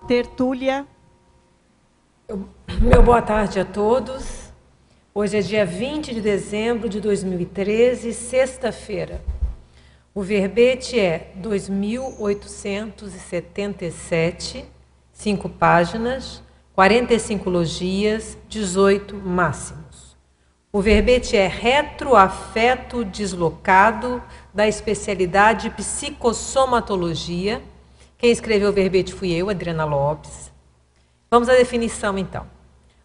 tertúlia. Meu boa tarde a todos. Hoje é dia 20 de dezembro de 2013, sexta-feira. O verbete é 2.877, 5 páginas, 45 logias, 18 máximos. O verbete é retroafeto deslocado, da especialidade psicossomatologia. Quem escreveu o verbete fui eu, Adriana Lopes. Vamos à definição, então.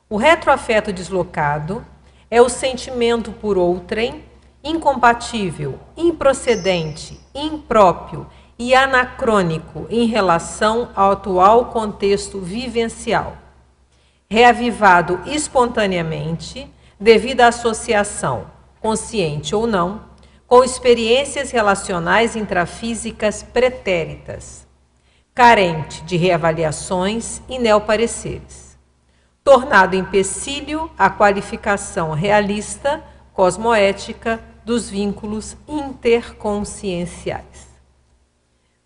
O retroafeto deslocado é o sentimento por outrem incompatível, improcedente, impróprio e anacrônico em relação ao atual contexto vivencial, reavivado espontaneamente devido à associação, consciente ou não, com experiências relacionais intrafísicas pretéritas, carente de reavaliações e neopareceres, tornado empecilho à qualificação realista, cosmoética dos vínculos interconscienciais.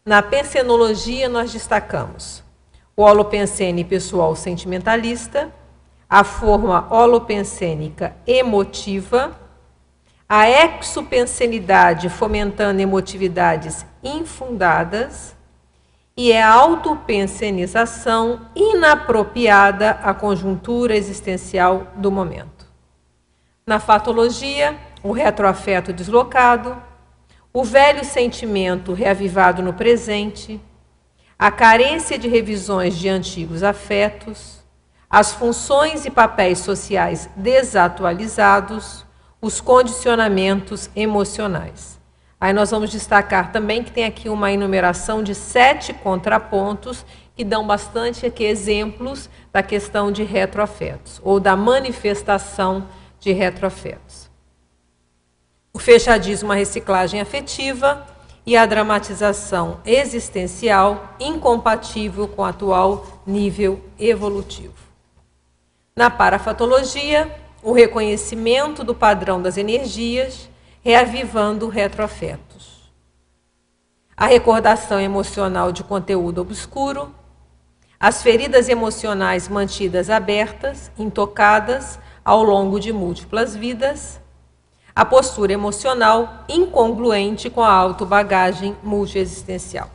Na pensenologia, nós destacamos o holopensene pessoal sentimentalista, a forma holopensênica emotiva, a exopensenidade fomentando emotividades infundadas e a autopensenização inapropriada à conjuntura existencial do momento. Na fatologia, o retroafeto deslocado, o velho sentimento reavivado no presente, a carência de revisões de antigos afetos, as funções e papéis sociais desatualizados, os condicionamentos emocionais. Aí nós vamos destacar também que tem aqui uma enumeração de 7 contrapontos que dão bastante aqui exemplos da questão de retroafetos, ou da manifestação de retroafetos. O fechadismo, a reciclagem afetiva e a dramatização existencial incompatível com o atual nível evolutivo. Na parafatologia, o reconhecimento do padrão das energias, reavivando retroafetos. A recordação emocional de conteúdo obscuro, as feridas emocionais mantidas abertas, intocadas ao longo de múltiplas vidas, a postura emocional incongruente com a autobagagem multiexistencial.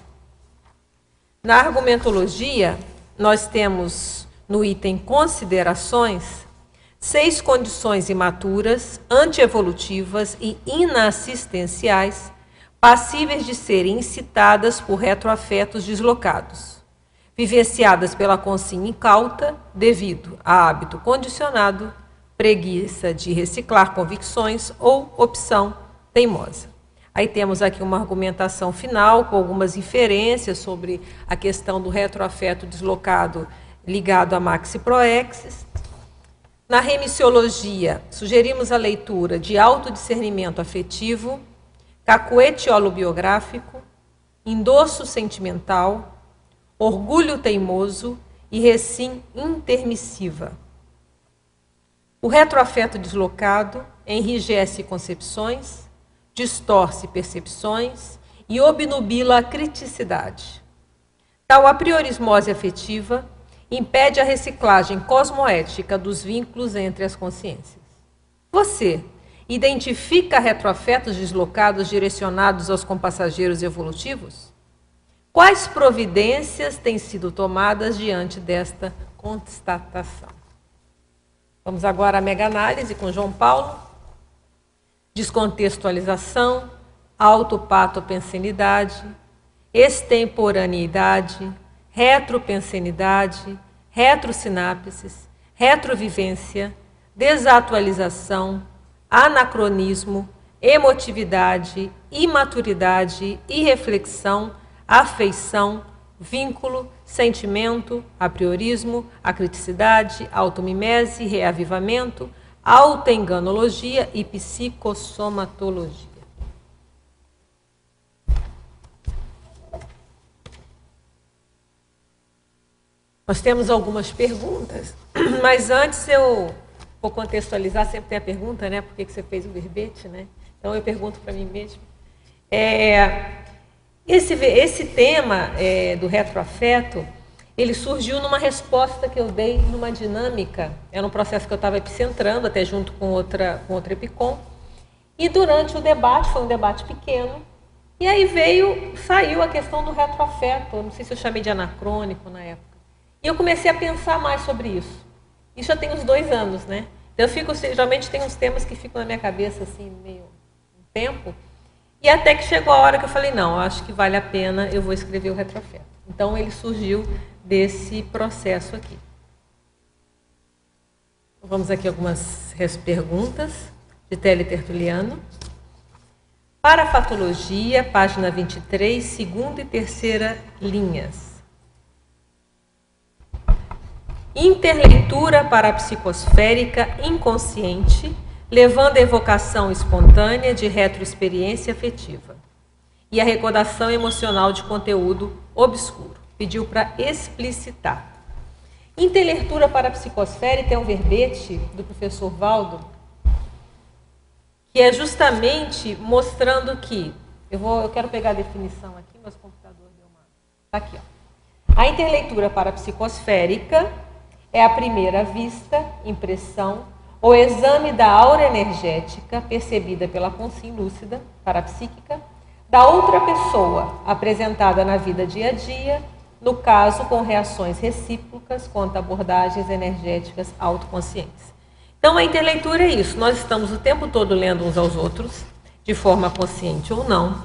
Na argumentologia, nós temos no item considerações 6 condições imaturas, antievolutivas e inassistenciais passíveis de serem incitadas por retroafetos deslocados, vivenciadas pela consciência incauta devido a hábito condicionado, preguiça de reciclar convicções ou opção teimosa. Aí temos aqui uma argumentação final com algumas inferências sobre a questão do retroafeto deslocado ligado a maxi proexis. Na remissiologia, sugerimos a leitura de autodiscernimento afetivo, cacuete holobiográfico, endosso sentimental, orgulho teimoso e recim intermissiva. O retroafeto deslocado enrijece concepções, distorce percepções e obnubila a criticidade. Tal apriorismose afetiva impede a reciclagem cosmoética dos vínculos entre as consciências. Você identifica retroafetos deslocados direcionados aos compassageiros evolutivos? Quais providências têm sido tomadas diante desta constatação? Vamos agora à mega-análise com João Paulo. Descontextualização, autopatopensenidade, extemporaneidade, retropensenidade, retrosinapses, retrovivência, desatualização, anacronismo, emotividade, imaturidade, irreflexão, afeição, vínculo, sentimento, apriorismo, acriticidade, automimese, reavivamento, autoenganologia e psicossomatologia. Nós temos algumas perguntas, mas antes eu vou contextualizar, sempre tem a pergunta, né? Por que você fez o verbete, né? Então eu pergunto para mim mesmo. Esse tema do retroafeto, ele surgiu numa resposta que eu dei numa dinâmica, era um processo que eu estava epicentrando, até junto com outra EPICOM, e durante o debate, foi um debate pequeno, e aí saiu a questão do retroafeto, eu não sei se eu chamei de anacrônico na época, e eu comecei a pensar mais sobre isso. Isso já tem uns 2 anos, né? Então geralmente tem uns temas que ficam na minha cabeça assim, meio um tempo, e até que chegou a hora que eu falei, não, eu acho que vale a pena, eu vou escrever o retroafeto. Então ele surgiu desse processo aqui. Vamos aqui algumas perguntas de Tele Tertuliano. Parafatologia, página 23, segunda e terceira linhas. Interleitura parapsicosférica inconsciente, levando a evocação espontânea de retroexperiência afetiva e a recordação emocional de conteúdo obscuro. Pediu para explicitar. Interleitura parapsicosférica é um verbete do professor Valdo, que é justamente mostrando que, eu quero pegar a definição aqui, meu computador deu uma... Está aqui, ó. A interleitura parapsicosférica é a primeira vista, impressão ou exame da aura energética percebida pela consciência lúcida, parapsíquica, da outra pessoa, apresentada na vida dia a dia, no caso com reações recíprocas quanto a abordagens energéticas autoconscientes. Então a interleitura é isso, nós estamos o tempo todo lendo uns aos outros, de forma consciente ou não,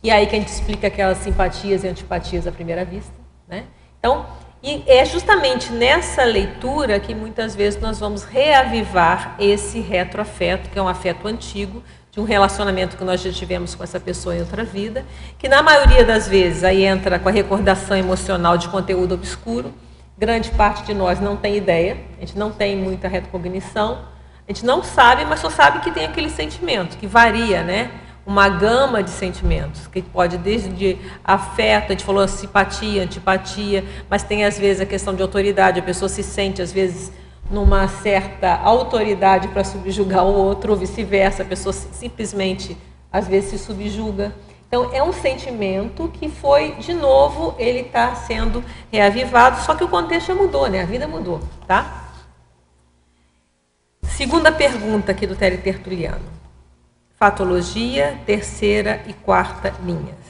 e aí que a gente explica aquelas simpatias e antipatias à primeira vista, né? Então, e é justamente nessa leitura que muitas vezes nós vamos reavivar esse retroafeto, que é um afeto antigo, de um relacionamento que nós já tivemos com essa pessoa em outra vida, que na maioria das vezes aí entra com a recordação emocional de conteúdo obscuro. Grande parte de nós não tem ideia, a gente não tem muita retrocognição, a gente não sabe, mas só sabe que tem aquele sentimento, que varia, né? Uma gama de sentimentos, que pode desde afeto, a gente falou simpatia, antipatia, mas tem às vezes a questão de autoridade, a pessoa se sente às vezes numa certa autoridade para subjugar o outro, ou vice-versa, a pessoa simplesmente às vezes se subjuga. Então é um sentimento que foi, de novo, ele está sendo reavivado, só que o contexto já mudou, né? A vida mudou, tá? Segunda pergunta aqui do Tele Tertuliano. Fatologia, terceira e quarta linhas.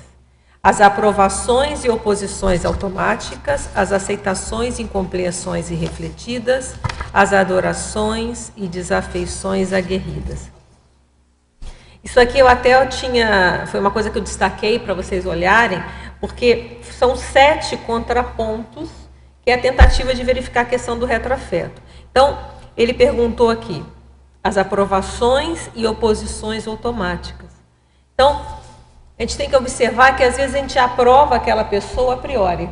As aprovações e oposições automáticas, as aceitações e incompreensões irrefletidas, as adorações e desafeições aguerridas. Isso aqui foi uma coisa que eu destaquei para vocês olharem, porque são 7 contrapontos, que é a tentativa de verificar a questão do retroafeto. Então, ele perguntou aqui, as aprovações e oposições automáticas. Então, a gente tem que observar que às vezes a gente aprova aquela pessoa a priori,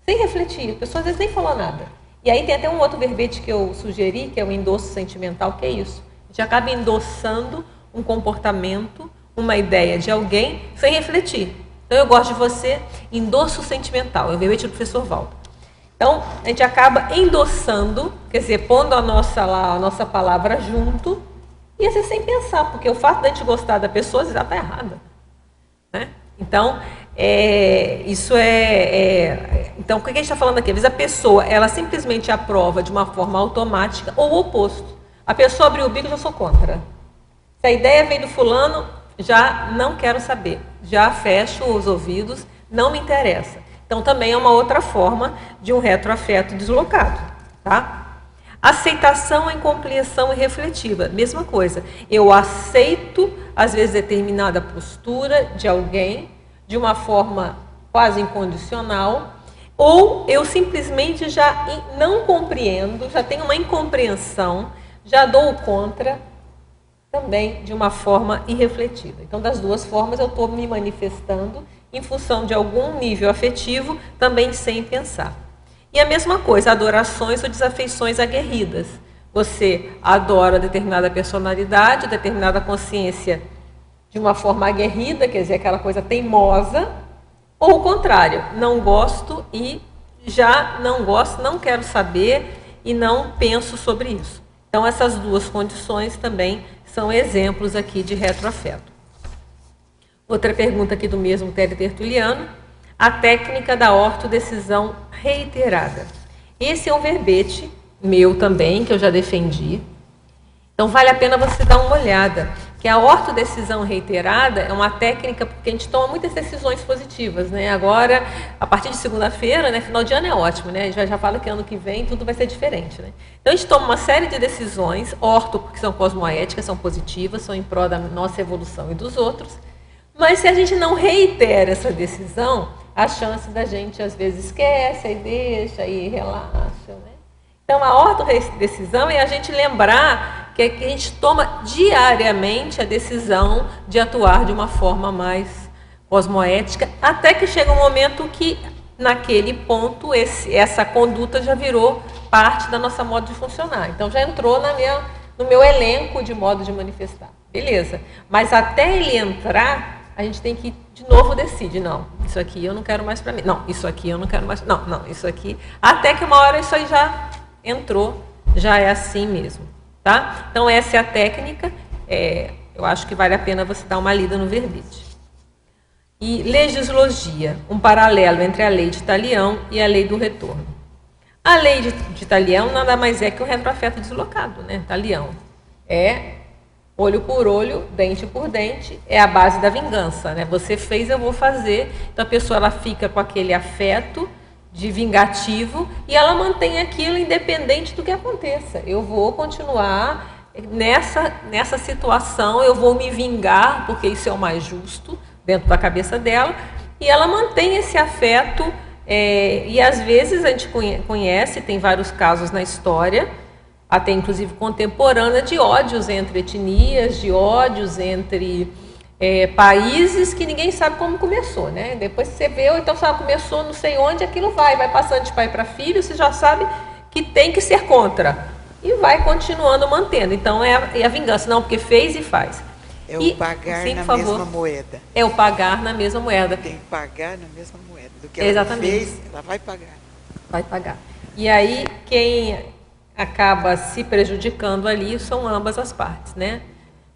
sem refletir, a pessoa às vezes nem falou nada. E aí tem até um outro verbete que eu sugeri, que é o endosso sentimental, que é isso. A gente acaba endossando um comportamento, uma ideia de alguém, sem refletir. Então eu gosto de você, endosso sentimental, é o verbete do professor Valdo. Então, a gente acaba endossando, quer dizer, pondo a nossa palavra junto, e às vezes sem pensar, porque o fato de a gente gostar da pessoa já está errada. Né? Então, então, o que a gente está falando aqui? Às vezes a pessoa, ela simplesmente aprova de uma forma automática ou o oposto. A pessoa abriu o bico, eu já sou contra. Se a ideia vem do fulano, já não quero saber. Já fecho os ouvidos, não me interessa. Então, também é uma outra forma de um retroafeto deslocado. Tá? Aceitação em compreensão irrefletiva. Mesma coisa. Eu aceito, às vezes, determinada postura de alguém, de uma forma quase incondicional, ou eu simplesmente já não compreendo, já tenho uma incompreensão, já dou o contra, também de uma forma irrefletida. Então, das duas formas, eu estou me manifestando em função de algum nível afetivo, também sem pensar. E a mesma coisa, adorações ou desafeições aguerridas. Você adora determinada personalidade, determinada consciência de uma forma aguerrida, quer dizer, aquela coisa teimosa, ou o contrário, não gosto e já não gosto, não quero saber e não penso sobre isso. Então, essas duas condições também são exemplos aqui de retroafeto. Outra pergunta aqui do mesmo Tele Tertuliano. a técnica da ortodecisão reiterada. Esse é um verbete meu também, que eu já defendi. Então, vale a pena você dar uma olhada. Que a ortodecisão reiterada é uma técnica porque a gente toma muitas decisões positivas, né? Agora, a partir de segunda-feira, né, final de ano é ótimo, né? A gente já fala que ano que vem tudo vai ser diferente, né? Então, a gente toma uma série de decisões, orto, porque são cosmoéticas, são positivas, são em prol da nossa evolução e dos outros. Mas se a gente não reitera essa decisão, a chance da gente, às vezes, esquece, aí deixa, aí relaxa, né? Então, a ortodecisão é a gente lembrar que a gente toma diariamente a decisão de atuar de uma forma mais cosmoética, até que chega um momento que, naquele ponto, essa conduta já virou parte da nossa modo de funcionar. Então, já entrou no meu elenco de modo de manifestar. Beleza. Mas até ele entrar, a gente tem que, de novo, decidir. Não, isso aqui eu não quero mais para mim. Não, isso aqui eu não quero mais. Não, isso aqui. Até que uma hora isso aí já entrou, já é assim mesmo. Tá? Então, essa é a técnica. Eu acho que vale a pena você dar uma lida no verbete. E legislogia, um paralelo entre a lei de Talião e a lei do retorno. A lei de Talião nada mais é que o retroafeto deslocado, né? Talião é olho por olho, dente por dente, é a base da vingança, né? Você fez, eu vou fazer. Então, a pessoa ela fica com aquele afeto de vingativo e ela mantém aquilo independente do que aconteça. Eu vou continuar nessa situação, eu vou me vingar, porque isso é o mais justo, dentro da cabeça dela, e ela mantém esse afeto, e às vezes a gente conhece, tem vários casos na história, até inclusive contemporânea, de ódios entre etnias, de ódios entre países que ninguém sabe como começou, né? Depois você vê, ou então sabe, começou não sei onde, aquilo vai passando de pai para filho, você já sabe que tem que ser contra. E vai continuando mantendo. Então é a vingança, não, porque fez e faz. É o pagar na mesma moeda. É o pagar na mesma moeda. Tem que pagar na mesma moeda. Do que ela fez, ela vai pagar. Vai pagar. E aí, quem acaba se prejudicando ali são ambas as partes, né?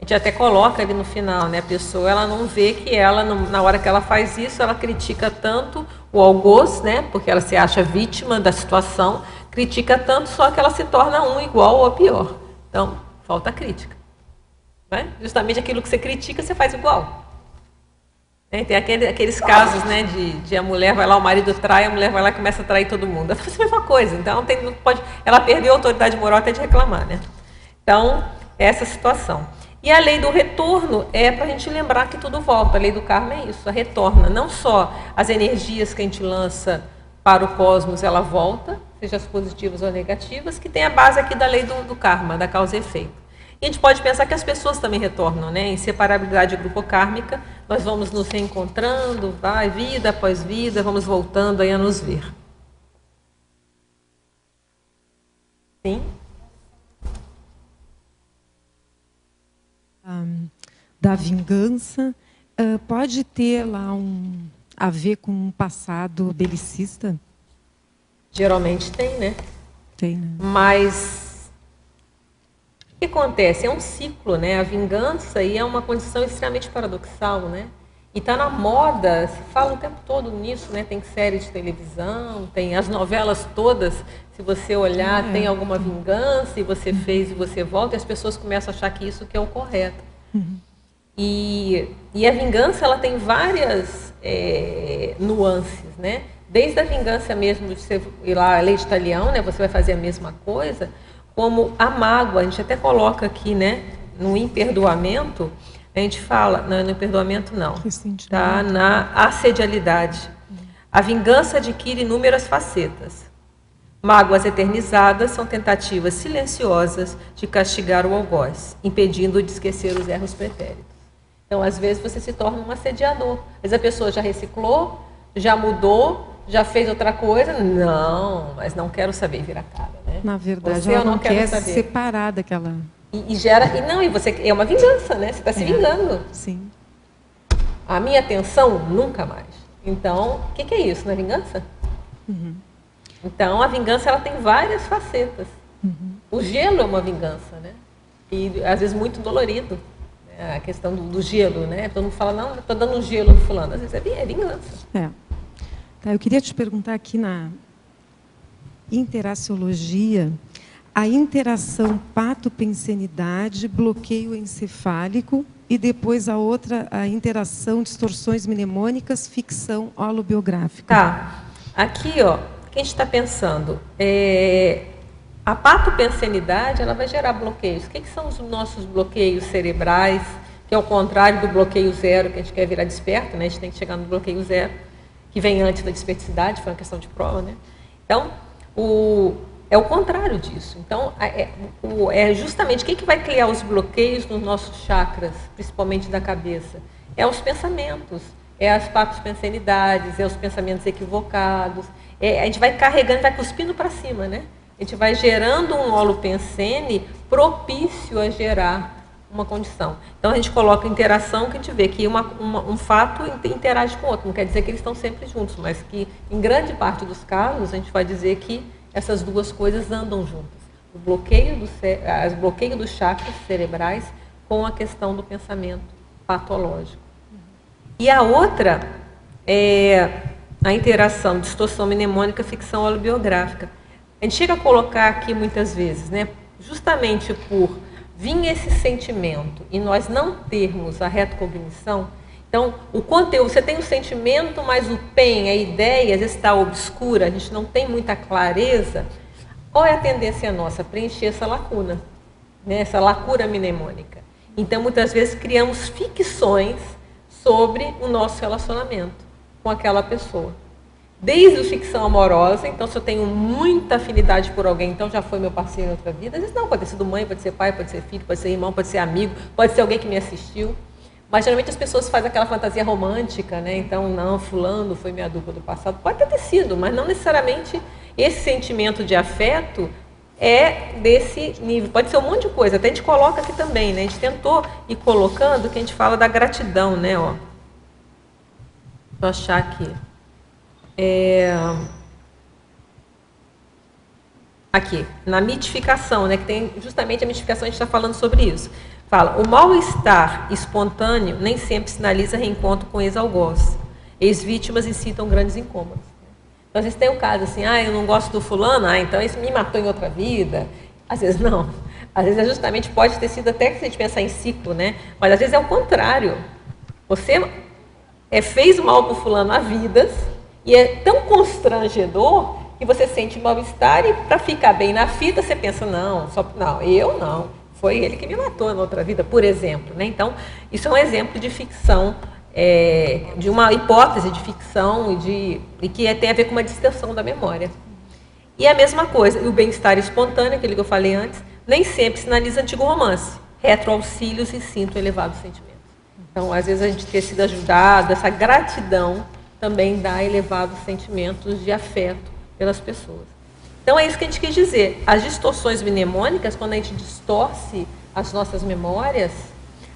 A gente até coloca ali no final, né? A pessoa, ela não vê que ela, na hora que ela faz isso, ela critica tanto o algoz, né? Porque ela se acha vítima da situação, critica tanto, só que ela se torna um igual ou pior. Então, falta crítica. Né? Justamente aquilo que você critica, você faz igual. Tem aqueles casos, né, de a mulher vai lá, o marido trai, a mulher vai lá e começa a trair todo mundo. Ela faz a mesma coisa. Então, ela perdeu a autoridade moral até de reclamar, né? Então, essa situação. E a lei do retorno é para a gente lembrar que tudo volta. A lei do karma é isso, a retorna. Não só as energias que a gente lança para o cosmos, ela volta, seja as positivas ou negativas, que tem a base aqui da lei do karma, da causa e efeito. E a gente pode pensar que as pessoas também retornam, né? Em separabilidade grupo-kármica, nós vamos nos reencontrando, vai, vida após vida, vamos voltando aí a nos ver. Sim? Da vingança, pode ter lá a ver com um passado belicista? Geralmente tem, né? Tem, né? Mas o que acontece? É um ciclo, né? A vingança e é uma condição extremamente paradoxal, né? E está na moda, se fala o tempo todo nisso, né? Tem série de televisão, tem as novelas todas, se você olhar, tem alguma vingança e você fez e você volta, e as pessoas começam a achar que isso que é o correto. E a vingança, ela tem várias nuances, né? Desde a vingança mesmo de você ir lá, a lei de Talião, né? Você vai fazer a mesma coisa, como a mágoa, a gente até coloca aqui, né? No imperdoamento, a gente fala, não, no imperdoamento não, tá? Na assedialidade. A vingança adquire inúmeras facetas. Mágoas eternizadas são tentativas silenciosas de castigar o algoz, impedindo de esquecer os erros pretéritos. Então, às vezes, você se torna um assediador. Às vezes a pessoa já reciclou, já mudou, já fez outra coisa. Não, mas não quero saber, vira a cara, né? Na verdade, ela não quer se separar daquela... E gera... E você, é uma vingança, né? Você está se vingando. Sim. A minha atenção, nunca mais. Então, o que é isso? Não é vingança? Então, a vingança ela tem várias facetas. O gelo é uma vingança, né? E, às vezes, muito dolorido. Né? A questão do gelo, né? Todo mundo fala, não, estou dando um gelo no fulano. Às vezes é vingança. Tá, eu queria te perguntar aqui na interaciologia, a interação patopensenidade, bloqueio encefálico, e depois a outra, a interação, distorções mnemônicas, ficção holobiográfica. Tá. Aqui, ó, o que a gente está pensando? A patopensenidade, ela vai gerar bloqueios. O que são os nossos bloqueios cerebrais, que é o contrário do bloqueio zero, que a gente quer virar desperto, né? A gente tem que chegar no bloqueio zero, que vem antes da desperticidade, foi uma questão de prova, né? Então, é o contrário disso. Então, é justamente o que vai criar os bloqueios nos nossos chakras, principalmente da cabeça? É os pensamentos, é as patopensenidades, é os pensamentos equivocados. A gente vai carregando, vai cuspindo para cima, né? A gente vai gerando um holopensene propício a gerar uma condição. Então, a gente coloca interação, que a gente vê que um fato interage com o outro. Não quer dizer que eles estão sempre juntos, mas que, em grande parte dos casos, a gente vai dizer que essas duas coisas andam juntas. O bloqueio dos chakras cerebrais com a questão do pensamento patológico. E a outra é a interação, distorção mnemônica, ficção holobiográfica. A gente chega a colocar aqui muitas vezes, né, justamente por vir esse sentimento e nós não termos a retrocognição. Então, o conteúdo, você tem o sentimento, mas o PEN, a ideia, às vezes está obscura, a gente não tem muita clareza. Qual é a tendência nossa? Preencher essa lacuna, né? Essa lacuna mnemônica. Então, muitas vezes, criamos ficções sobre o nosso relacionamento com aquela pessoa. Desde a ficção amorosa, então se eu tenho muita afinidade por alguém, então já foi meu parceiro em outra vida. Às vezes não, pode ter sido mãe, pode ser pai, pode ser filho, pode ser irmão, pode ser amigo, pode ser alguém que me assistiu. Mas geralmente as pessoas fazem aquela fantasia romântica, né? Então, não, fulano foi minha dupla do passado. Pode ter sido, mas não necessariamente esse sentimento de afeto é desse nível. Pode ser um monte de coisa, até a gente coloca aqui também, né? A gente tentou ir colocando que a gente fala da gratidão, né? Ó. Vou achar aqui. Aqui, na mitificação, né, que tem justamente a mitificação, a gente está falando sobre isso. Fala, o mal-estar espontâneo nem sempre sinaliza reencontro com ex-algoz. Ex-vítimas incitam grandes incômodos. Então, às vezes tem um caso assim, eu não gosto do fulano, então isso me matou em outra vida. Às vezes não. Às vezes justamente pode ter sido até que se a gente pensar em ciclo, né? Mas às vezes é o contrário. Você fez mal para o fulano há vidas, e é tão constrangedor que você sente mal-estar e para ficar bem na fita você pensa, não, eu não, foi ele que me matou na outra vida, por exemplo. Né? Então, isso é um exemplo de ficção, de uma hipótese de ficção e que tem a ver com uma distorção da memória. E a mesma coisa, o bem-estar espontâneo, aquele que eu falei antes, nem sempre sinaliza antigo romance, retroauxílios e sinto elevados sentimentos. Então, às vezes a gente ter sido ajudado, essa gratidão também dá elevados sentimentos de afeto pelas pessoas. Então, é isso que a gente quis dizer. As distorções mnemônicas, quando a gente distorce as nossas memórias,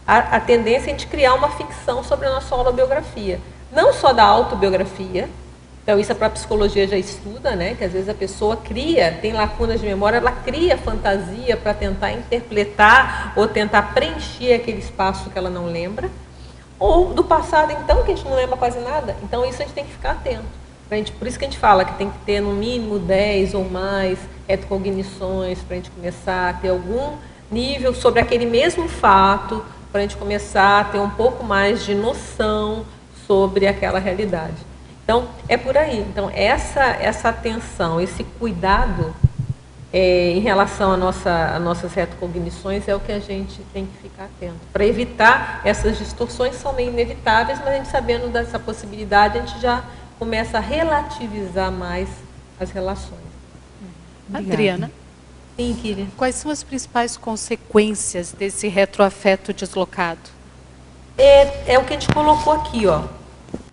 a tendência é a gente criar uma ficção sobre a nossa autobiografia. Não só da autobiografia, então isso a própria psicologia já estuda, né? Que às vezes a pessoa tem lacunas de memória, ela cria fantasia para tentar interpretar ou tentar preencher aquele espaço que ela não lembra. Ou do passado, então, que a gente não lembra quase nada. Então, isso a gente tem que ficar atento. Por isso que a gente fala que tem que ter, no mínimo, 10 ou mais retrocognições para a gente começar a ter algum nível sobre aquele mesmo fato, para a gente começar a ter um pouco mais de noção sobre aquela realidade. Então, é por aí. Então, essa atenção, esse cuidado em relação às nossas retrocognições é o que a gente tem que ficar atento. Para evitar essas distorções, são meio inevitáveis, mas a gente sabendo dessa possibilidade, a gente já começa a relativizar mais as relações. Obrigada. Adriana? Sim, Kíria. Quais são as principais consequências desse retroafeto deslocado? É o que a gente colocou aqui, ó.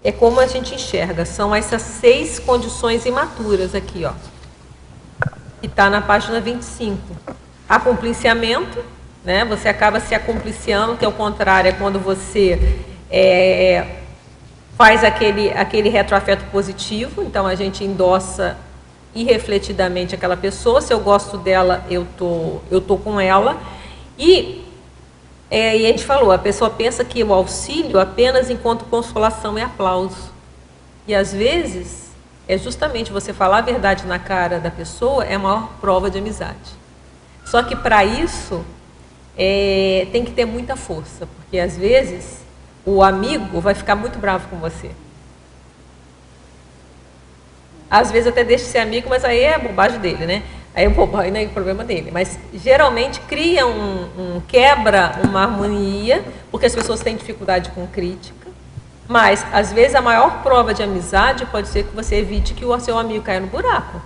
É como a gente enxerga. São essas 6 condições imaturas aqui, ó. Que está na página 25. Acompliciamento, né? Você acaba se acompliciando, que é o contrário, é quando você faz aquele retroafeto positivo, então a gente endossa irrefletidamente aquela pessoa, se eu gosto dela, eu tô com ela, e a gente falou, a pessoa pensa que o auxílio apenas encontra consolação e aplauso, e às vezes é justamente você falar a verdade na cara da pessoa é a maior prova de amizade. Só que para isso tem que ter muita força, porque às vezes o amigo vai ficar muito bravo com você. Às vezes até deixa de ser amigo, mas aí é bobagem dele, né? Aí não é problema dele. Mas geralmente cria quebra uma harmonia, porque as pessoas têm dificuldade com crítica. Mas, às vezes, a maior prova de amizade pode ser que você evite que o seu amigo caia no buraco.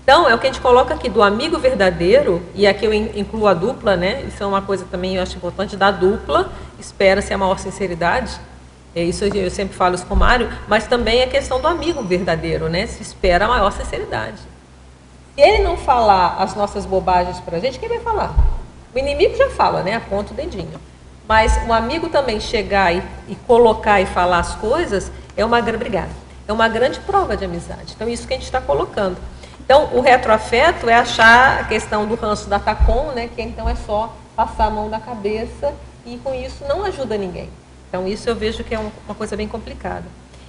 Então, é o que a gente coloca aqui, do amigo verdadeiro, e aqui eu incluo a dupla, né? Isso é uma coisa também, eu acho importante, da dupla, espera-se a maior sinceridade. Isso eu sempre falo isso com o Mário, mas também a questão do amigo verdadeiro, né? Se espera a maior sinceridade. Se ele não falar as nossas bobagens para a gente, quem vai falar? O inimigo já fala, né? Aponta o dedinho. Mas um amigo também chegar e colocar e falar as coisas é uma grande prova de amizade. Então, isso que a gente está colocando. Então, o retroafeto é achar a questão do ranço da Tacom, né? Que então é só passar a mão na cabeça e com isso não ajuda ninguém. Então, isso eu vejo que é uma coisa bem complicada.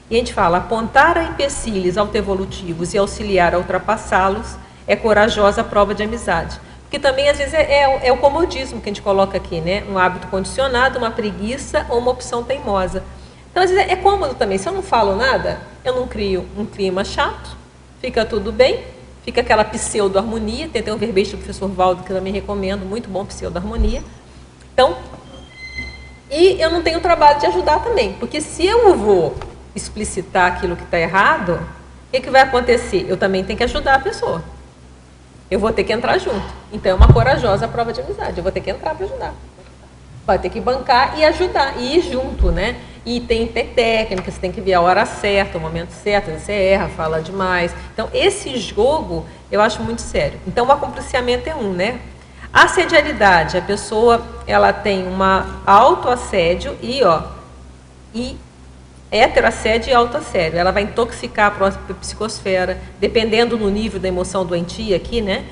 E a gente fala, apontar a empecilhos autoevolutivos e auxiliar a ultrapassá-los é corajosa prova de amizade. Porque também, às vezes, é o comodismo que a gente coloca aqui, né? Um hábito condicionado, uma preguiça ou uma opção teimosa. Então, às vezes, é cômodo também. Se eu não falo nada, eu não crio um clima chato, fica tudo bem, fica aquela pseudo-harmonia. Tem um verbete do professor Valdo que eu também recomendo, muito bom, pseudo-harmonia. Então, e eu não tenho trabalho de ajudar também, porque se eu vou explicitar aquilo que está errado, o que vai acontecer? Eu também tenho que ajudar a pessoa. Eu vou ter que entrar junto. Então, é uma corajosa prova de amizade. Eu vou ter que entrar para ajudar. Vai ter que bancar e ajudar, e ir junto, né? E tem técnica, você tem que ver a hora certa, o momento certo, você erra, fala demais. Então, esse jogo eu acho muito sério. Então, o acompliciamento é né? Assedialidade, a pessoa ela tem uma autoassédio e heteroassédio e autoassédio. Ela vai intoxicar a própria psicosfera, dependendo do nível da emoção doentia aqui, né?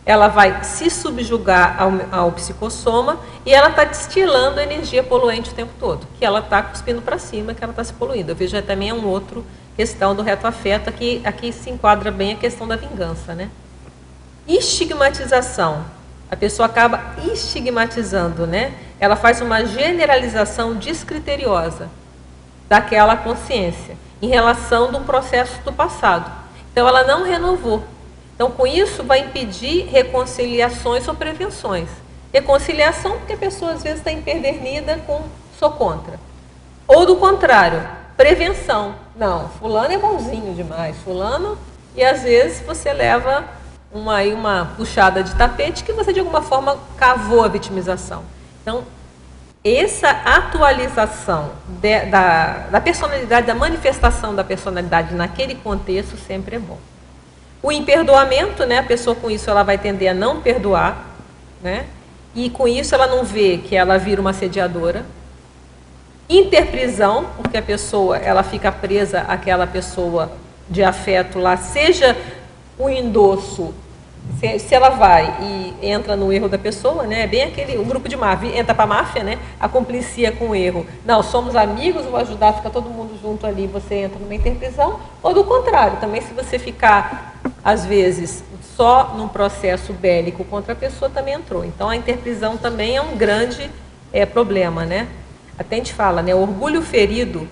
Ela vai se subjugar ao psicossoma e ela está destilando energia poluente o tempo todo, que ela está cuspindo para cima, que ela está se poluindo. Eu vejo também uma outra questão do retroafeto, aqui se enquadra bem a questão da vingança, né? Estigmatização. A pessoa acaba estigmatizando, né? Ela faz uma generalização descriteriosa daquela consciência em relação do processo do passado. Então, ela não renovou. Então, com isso, vai impedir reconciliações ou prevenções. Reconciliação, porque a pessoa, às vezes, está empedernida com sou contra. Ou, do contrário, prevenção. Não, fulano é bonzinho demais, fulano... E, às vezes, você leva uma puxada de tapete que você, de alguma forma, cavou a vitimização. Então, essa atualização da personalidade, da manifestação da personalidade naquele contexto sempre é bom. O imperdoamento, né, a pessoa com isso ela vai tender a não perdoar, né, e com isso ela não vê que ela vira uma assediadora. Interprisão, porque a pessoa ela fica presa àquela pessoa de afeto lá, seja o endosso, se ela vai e entra no erro da pessoa, né? É bem o grupo de máfia, entra para a máfia, né? A complicia com o erro. Não, somos amigos, vou ajudar, fica todo mundo junto ali, você entra numa interprisão. Ou do contrário, também se você ficar, às vezes, só num processo bélico contra a pessoa, também entrou. Então, a interprisão também é um grande problema, né? Até a gente fala, né? O orgulho ferido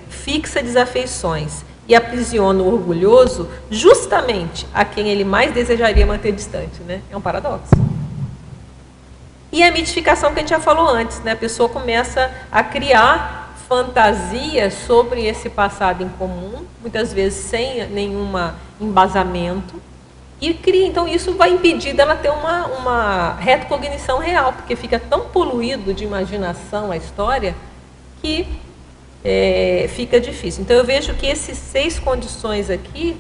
fixa desafeições e aprisiona o orgulhoso justamente a quem ele mais desejaria manter distante, né? É um paradoxo. E a mitificação que a gente já falou antes, né? A pessoa começa a criar fantasias sobre esse passado em comum, muitas vezes sem nenhum embasamento, e cria, então isso vai impedir dela ter uma retrocognição real, porque fica tão poluído de imaginação a história que fica difícil. Então, eu vejo que esses 6 condições aqui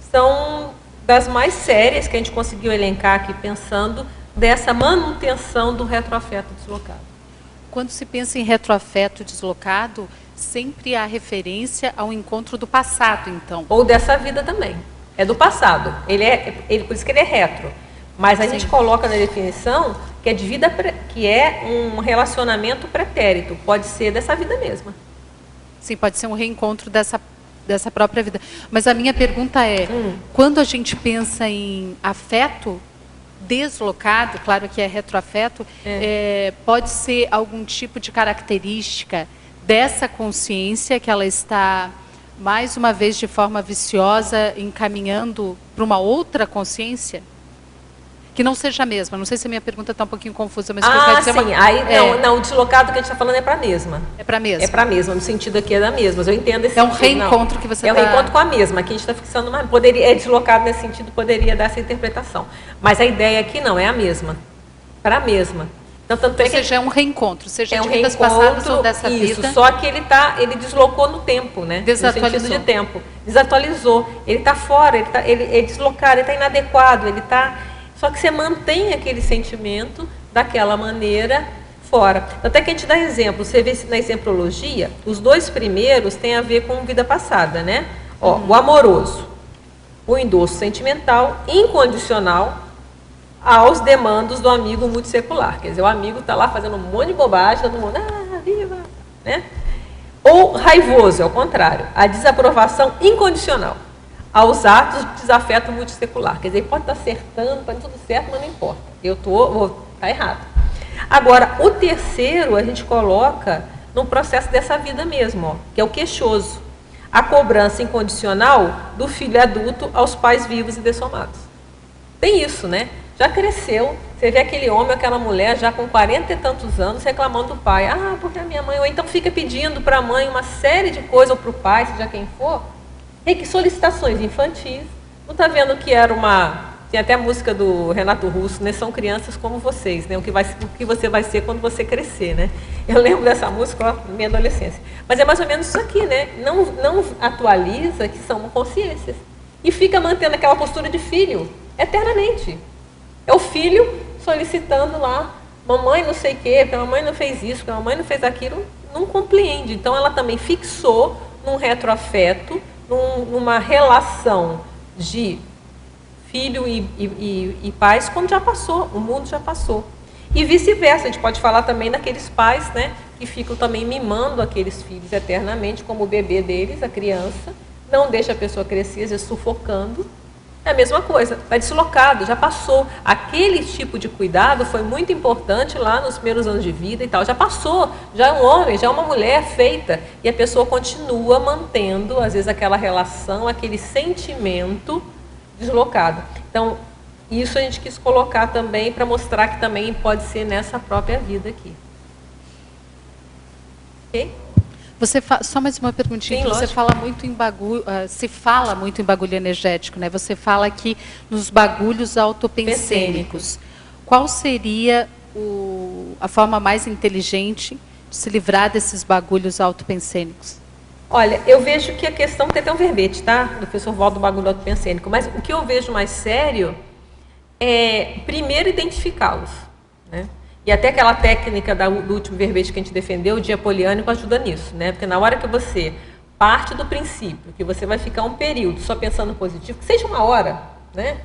são das mais sérias que a gente conseguiu elencar aqui, pensando dessa manutenção do retroafeto deslocado. Quando se pensa em retroafeto deslocado, sempre há referência ao encontro do passado, então. Ou dessa vida também. É do passado. Por isso que ele é retro. Mas a gente coloca na definição que é de vida, que é um relacionamento pretérito. Pode ser dessa vida mesma. Sim, pode ser um reencontro dessa dessa própria vida. Mas a minha pergunta é, quando a gente pensa em afeto deslocado, claro que é retroafeto, pode ser algum tipo de característica dessa consciência que ela está, mais uma vez, de forma viciosa, encaminhando para uma outra consciência? Que não seja a mesma. Não sei se a minha pergunta está um pouquinho confusa, mas... sim. Aí, não, o deslocado que a gente está falando é para a mesma. É para a mesma. É para a mesma, no sentido aqui é da mesma. Mas eu entendo esse sentido. É um sentido, reencontro que você está... É um reencontro com a mesma. Aqui a gente está fixando uma... é deslocado nesse sentido, poderia dar essa interpretação. Mas a ideia aqui não, é a mesma. Para a mesma. Então, tanto é ou seja, é um reencontro, seja de vidas reencontro, passadas ou dessa isso, vida. Só que ele deslocou no tempo, né? Desatualizou. No sentido de tempo. Desatualizou. Ele está fora, ele é deslocado, ele está inadequado, ele está... Só que você mantém aquele sentimento daquela maneira fora. Até que a gente dá exemplo. Você vê na exemplologia, os 2 primeiros têm a ver com vida passada, né? Ó, o amoroso, o endosso sentimental, incondicional, aos demandos do amigo multissecular. Quer dizer, o amigo está lá fazendo um monte de bobagem, todo mundo, viva, né? Ou raivoso, é o contrário, a desaprovação incondicional aos atos de desafeto multissecular. Quer dizer, ele pode estar acertando, pode tudo certo, mas não importa. Está errado. Agora, o terceiro a gente coloca no processo dessa vida mesmo, ó, que é o queixoso. A cobrança incondicional do filho adulto aos pais vivos e dessomados. Tem isso, né? Já cresceu, você vê aquele homem, aquela mulher já com 40 e tantos anos reclamando do pai. Porque a minha mãe... Ou então fica pedindo para a mãe uma série de coisas, ou para o pai, seja quem for. Que solicitações infantis. Não está vendo que era uma... Tem até a música do Renato Russo, né? São crianças como vocês, né? O que você vai ser quando você crescer, né? Eu lembro dessa música na minha adolescência. Mas é mais ou menos isso aqui, né? Não atualiza que são consciências. E fica mantendo aquela postura de filho, eternamente. É o filho solicitando lá, mamãe não sei o quê, porque a mamãe não fez isso, porque a mamãe não fez aquilo, não compreende. Então ela também fixou num retroafeto, numa relação de filho e pais, quando já passou, o mundo já passou. E vice-versa, a gente pode falar também daqueles pais, né, que ficam também mimando aqueles filhos eternamente, como o bebê deles, a criança, não deixa a pessoa crescer, às vezes sufocando. É a mesma coisa, está deslocado, já passou. Aquele tipo de cuidado foi muito importante lá nos primeiros anos de vida e tal. Já passou, já é um homem, já é uma mulher feita. E a pessoa continua mantendo, às vezes, aquela relação, aquele sentimento deslocado. Então, isso a gente quis colocar também para mostrar que também pode ser nessa própria vida aqui. Ok? Só mais uma perguntinha. Sim, você fala muito em bagulho, se fala muito em bagulho energético, né? Você fala aqui nos bagulhos autopensênicos. Qual seria a forma mais inteligente de se livrar desses bagulhos autopensênicos? Olha, eu vejo que a questão tem até um verbete, tá? Do professor Valdo do bagulho autopensênico, mas o que eu vejo mais sério é primeiro identificá-los, né? E até aquela técnica do último verbete que a gente defendeu, o diapoliânico, ajuda nisso, né? Porque na hora que você parte do princípio que você vai ficar um período só pensando positivo, que seja 1 hora, né?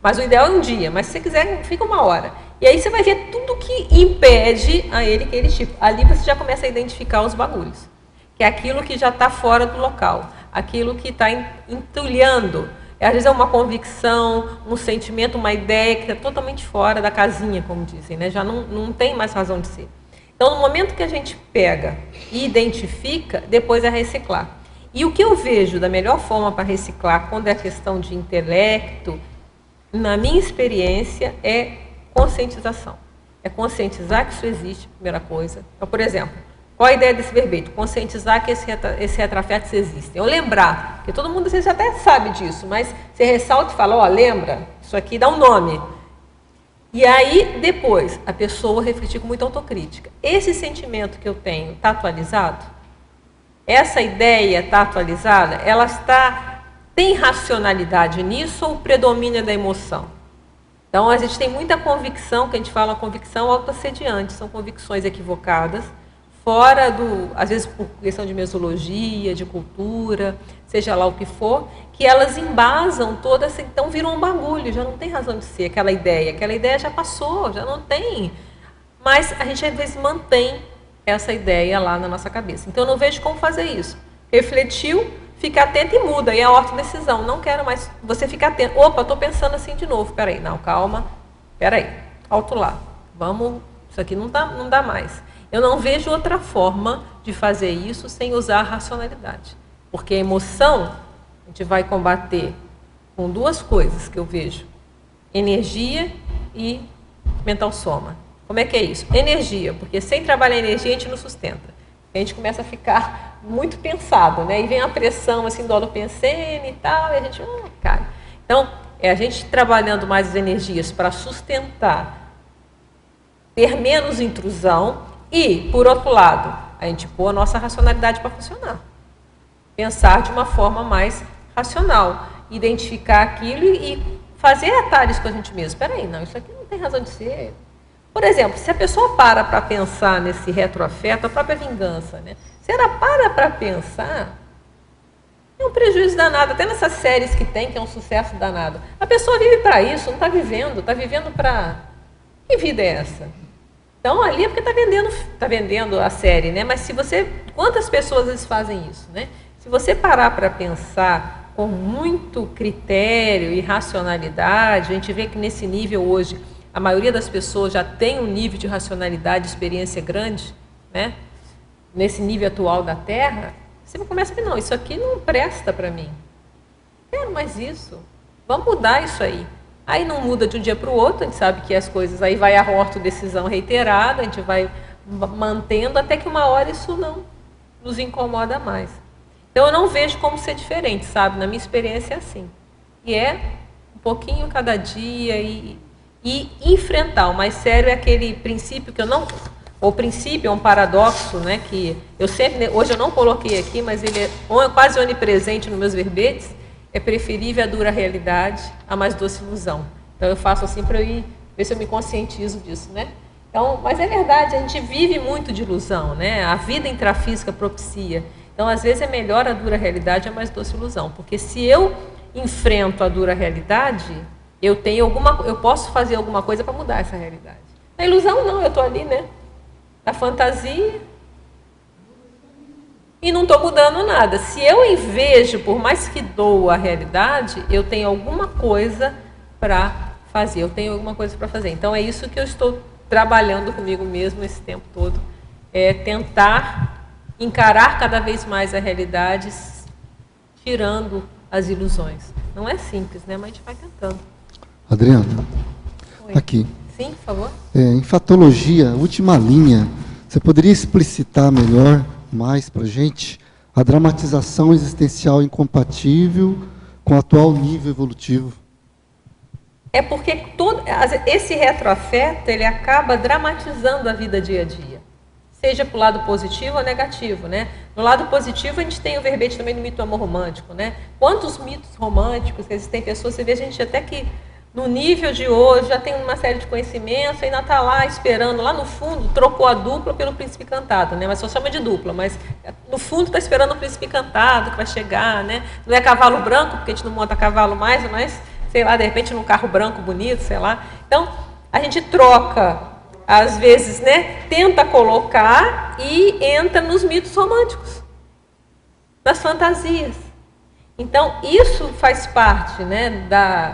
Mas o ideal é 1 dia, mas se você quiser, fica 1 hora. E aí você vai ver tudo que impede a ele aquele tipo. Ali você já começa a identificar os bagulhos, que é aquilo que já está fora do local, aquilo que está entulhando. Às vezes é uma convicção, um sentimento, uma ideia que está totalmente fora da casinha, como dizem, né? Já não tem mais razão de ser. Então, no momento que a gente pega e identifica, depois é reciclar. E o que eu vejo da melhor forma para reciclar, quando é questão de intelecto, na minha experiência, é conscientização. É conscientizar que isso existe, primeira coisa. Então, por exemplo, qual a ideia desse verbete? Conscientizar que esse retroafetos existem. Ou lembrar, porque todo mundo às vezes até sabe disso, mas você ressalta e fala, lembra, isso aqui dá um nome. E aí, depois, a pessoa refletir com muita autocrítica. Esse sentimento que eu tenho está atualizado? Essa ideia está atualizada? Tem racionalidade nisso ou predomínio da emoção? Então, a gente tem muita convicção, que a gente fala convicção autoassediante, são convicções equivocadas, fora às vezes por questão de mesologia, de cultura, seja lá o que for, que elas embasam todas, então viram um bagulho, já não tem razão de ser aquela ideia já passou, já não tem. Mas a gente às vezes mantém essa ideia lá na nossa cabeça. Então eu não vejo como fazer isso. Refletiu, fica atento e muda, e é a ortodecisão, não quero mais, você fica atento, opa, estou pensando assim de novo, peraí, não, calma, peraí, alto lá, vamos, isso aqui não dá mais. Eu não vejo outra forma de fazer isso sem usar a racionalidade, porque a emoção, a gente vai combater com duas coisas que eu vejo, energia e mental soma. Como é que é isso? Energia, porque sem trabalhar a energia a gente não sustenta. A gente começa a ficar muito pensado, né? E vem a pressão assim do holopensene e tal, e a gente cai. Então, é a gente trabalhando mais as energias para sustentar, ter menos intrusão e, por outro lado, a gente pôr a nossa racionalidade para funcionar. Pensar de uma forma mais racional, identificar aquilo e fazer atalhos com a gente mesmo. Espera aí, não, isso aqui não tem razão de ser. Por exemplo, se a pessoa para pensar nesse retroafeto, a própria vingança, né? Se ela para pensar, é um prejuízo danado, até nessas séries que tem, que é um sucesso danado. A pessoa vive para isso, não está vivendo para... Que vida é essa? Então, ali é porque está vendendo a série, né? Mas se você... Quantas pessoas eles fazem isso, né? Se você parar para pensar com muito critério e racionalidade, a gente vê que nesse nível hoje... A maioria das pessoas já tem um nível de racionalidade, de experiência grande, né? Nesse nível atual da Terra, você começa a pensar, não, isso aqui não presta para mim. Não quero mais isso. Vamos mudar isso aí. Aí não muda de um dia para o outro, a gente sabe que as coisas, aí vai a ortodecisão reiterada, a gente vai mantendo até que uma hora isso não nos incomoda mais. Então eu não vejo como ser diferente, sabe? Na minha experiência é assim. E é um pouquinho cada dia e enfrentar. O mais sério é aquele princípio que eu não... O princípio é um paradoxo, né, que eu sempre... Hoje eu não coloquei aqui, mas ele é quase onipresente nos meus verbetes. É preferível a dura realidade à mais doce ilusão. Então eu faço assim para eu ir ver se eu me conscientizo disso, né? Então, mas é verdade, a gente vive muito de ilusão, né? A vida intrafísica propicia. Então, às vezes é melhor a dura realidade à mais doce ilusão, porque se eu enfrento a dura realidade... Eu posso fazer alguma coisa para mudar essa realidade. Na ilusão não, eu estou ali, né? Na fantasia e não estou mudando nada. Se eu invejo, por mais que doa a realidade, eu tenho alguma coisa para fazer. Eu tenho alguma coisa para fazer. Então é isso que eu estou trabalhando comigo mesmo esse tempo todo. É tentar encarar cada vez mais a realidade, tirando as ilusões. Não é simples, né? Mas a gente vai tentando. Adriana, Oi. aqui. Sim, por favor. Em fatologia, última linha, você poderia explicitar melhor, mais para a gente, a dramatização existencial incompatível com o atual nível evolutivo? É porque esse retroafeto, ele acaba dramatizando a vida dia a dia. Seja para o lado positivo ou negativo, né? No lado positivo, a gente tem o verbete também do mito amor romântico, né? Quantos mitos românticos que existem pessoas, você vê a gente até que no nível de hoje já tem uma série de conhecimentos, ainda está lá esperando, lá no fundo, trocou a dupla pelo príncipe encantado, né? Mas só chama de dupla, mas no fundo está esperando o príncipe encantado que vai chegar, né? Não é cavalo branco, porque a gente não monta cavalo mais, mas, sei lá, de repente num carro branco bonito, sei lá. Então, a gente troca, às vezes, né? Tenta colocar e entra nos mitos românticos, nas fantasias. Então, isso faz parte, né,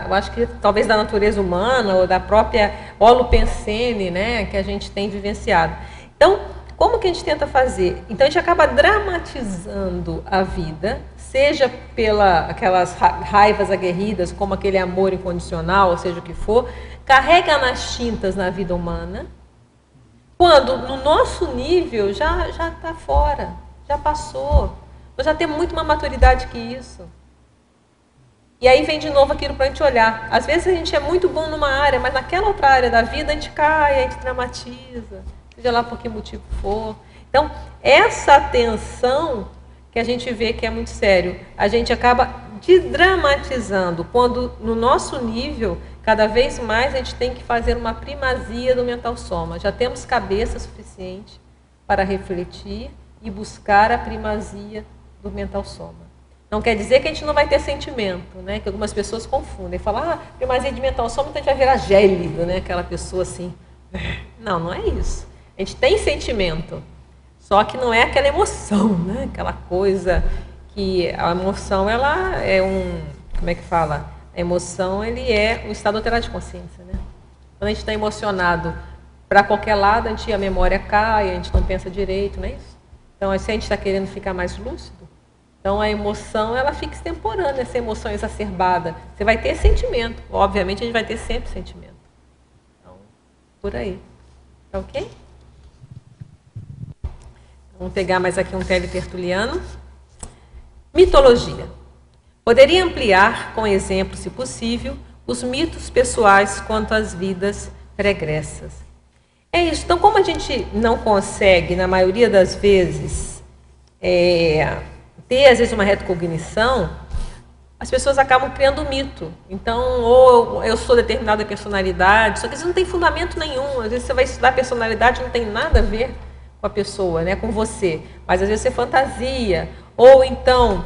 eu acho que talvez da natureza humana ou da própria holopensene, né, que a gente tem vivenciado. Então, como que a gente tenta fazer? Então, a gente acaba dramatizando a vida, seja aquelas raivas aguerridas, como aquele amor incondicional, ou seja o que for, carrega nas tintas na vida humana, quando no nosso nível já está fora, já passou. Nós já temos muito mais maturidade que isso. E aí vem de novo aquilo para a gente olhar. Às vezes a gente é muito bom numa área, mas naquela outra área da vida a gente cai, a gente dramatiza, seja lá por que motivo for. Então, essa atenção que a gente vê que é muito sério, a gente acaba desdramatizando, quando no nosso nível, cada vez mais a gente tem que fazer uma primazia do mental soma. Já temos cabeça suficiente para refletir e buscar a primazia do mental soma. Não quer dizer que a gente não vai ter sentimento, né? Que algumas pessoas confundem. Falam, primazia de mental soma, então a gente vai virar gélido, né? Aquela pessoa assim. Não, não é isso. A gente tem sentimento, só que não é aquela emoção, né? Aquela coisa que a emoção, ela é como é que fala? A emoção, ele é um estado alterado de consciência, né? Quando a gente está emocionado para qualquer lado, a memória cai, a gente não pensa direito, não é isso? Então, se a gente está querendo ficar mais lúcido, então a emoção, ela fica extemporânea, essa emoção exacerbada. Você vai ter sentimento, obviamente a gente vai ter sempre sentimento. Então, por aí. Tá ok? Vamos pegar mais aqui um teletertuliano. Mitologia. Poderia ampliar, com exemplos, se possível, os mitos pessoais quanto às vidas pregressas. É isso. Então, como a gente não consegue, na maioria das vezes, ter, às vezes, uma retrocognição, as pessoas acabam criando um mito. Então, ou eu sou determinada personalidade, só que isso não tem fundamento nenhum. Às vezes você vai estudar personalidade, não tem nada a ver com a pessoa, né, com você. Mas, às vezes, você fantasia. Ou, então,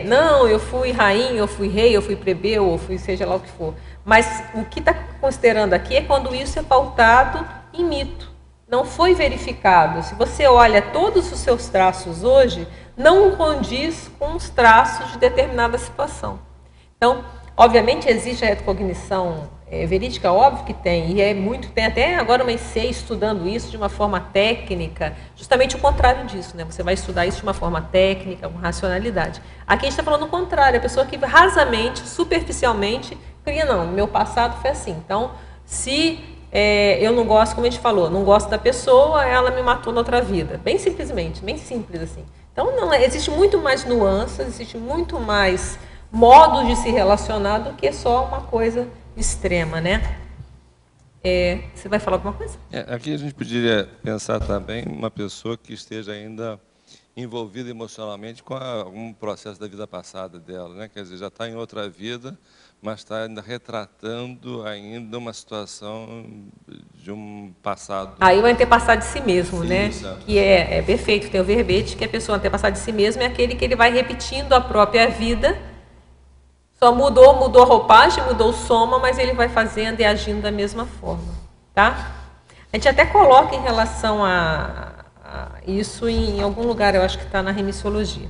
não, eu fui rainha, eu fui rei, eu fui plebeu, eu fui seja lá o que for. Mas o que está considerando aqui é quando isso é pautado em mito. Não foi verificado. Se você olha todos os seus traços hoje, não condiz com os traços de determinada situação. Então, obviamente, existe a retrocognição verídica, óbvio que tem, e tem até agora uma IC estudando isso de uma forma técnica, justamente o contrário disso, né? Você vai estudar isso de uma forma técnica, com racionalidade. Aqui a gente está falando o contrário, a pessoa que rasamente, superficialmente, cria, não, meu passado foi assim. Então, se eu não gosto, como a gente falou, não gosto da pessoa, ela me matou na outra vida. Bem simplesmente, bem simples assim. Então, não, existe muito mais nuances, existe muito mais modos de se relacionar do que só uma coisa extrema, né? Você vai falar alguma coisa? Aqui a gente poderia pensar também uma pessoa que esteja ainda envolvida emocionalmente com algum processo da vida passada dela, né? Quer dizer, já está em outra vida, mas está ainda retratando ainda uma situação de um passado. Aí o antepassado de si mesmo, sim, né? Exato. Que é perfeito, tem o verbete, que a pessoa antepassado de si mesmo é aquele que ele vai repetindo a própria vida, só mudou a roupagem, mudou o soma, mas ele vai fazendo e agindo da mesma forma, tá? A gente até coloca em relação a isso em algum lugar, eu acho que está na remissiologia.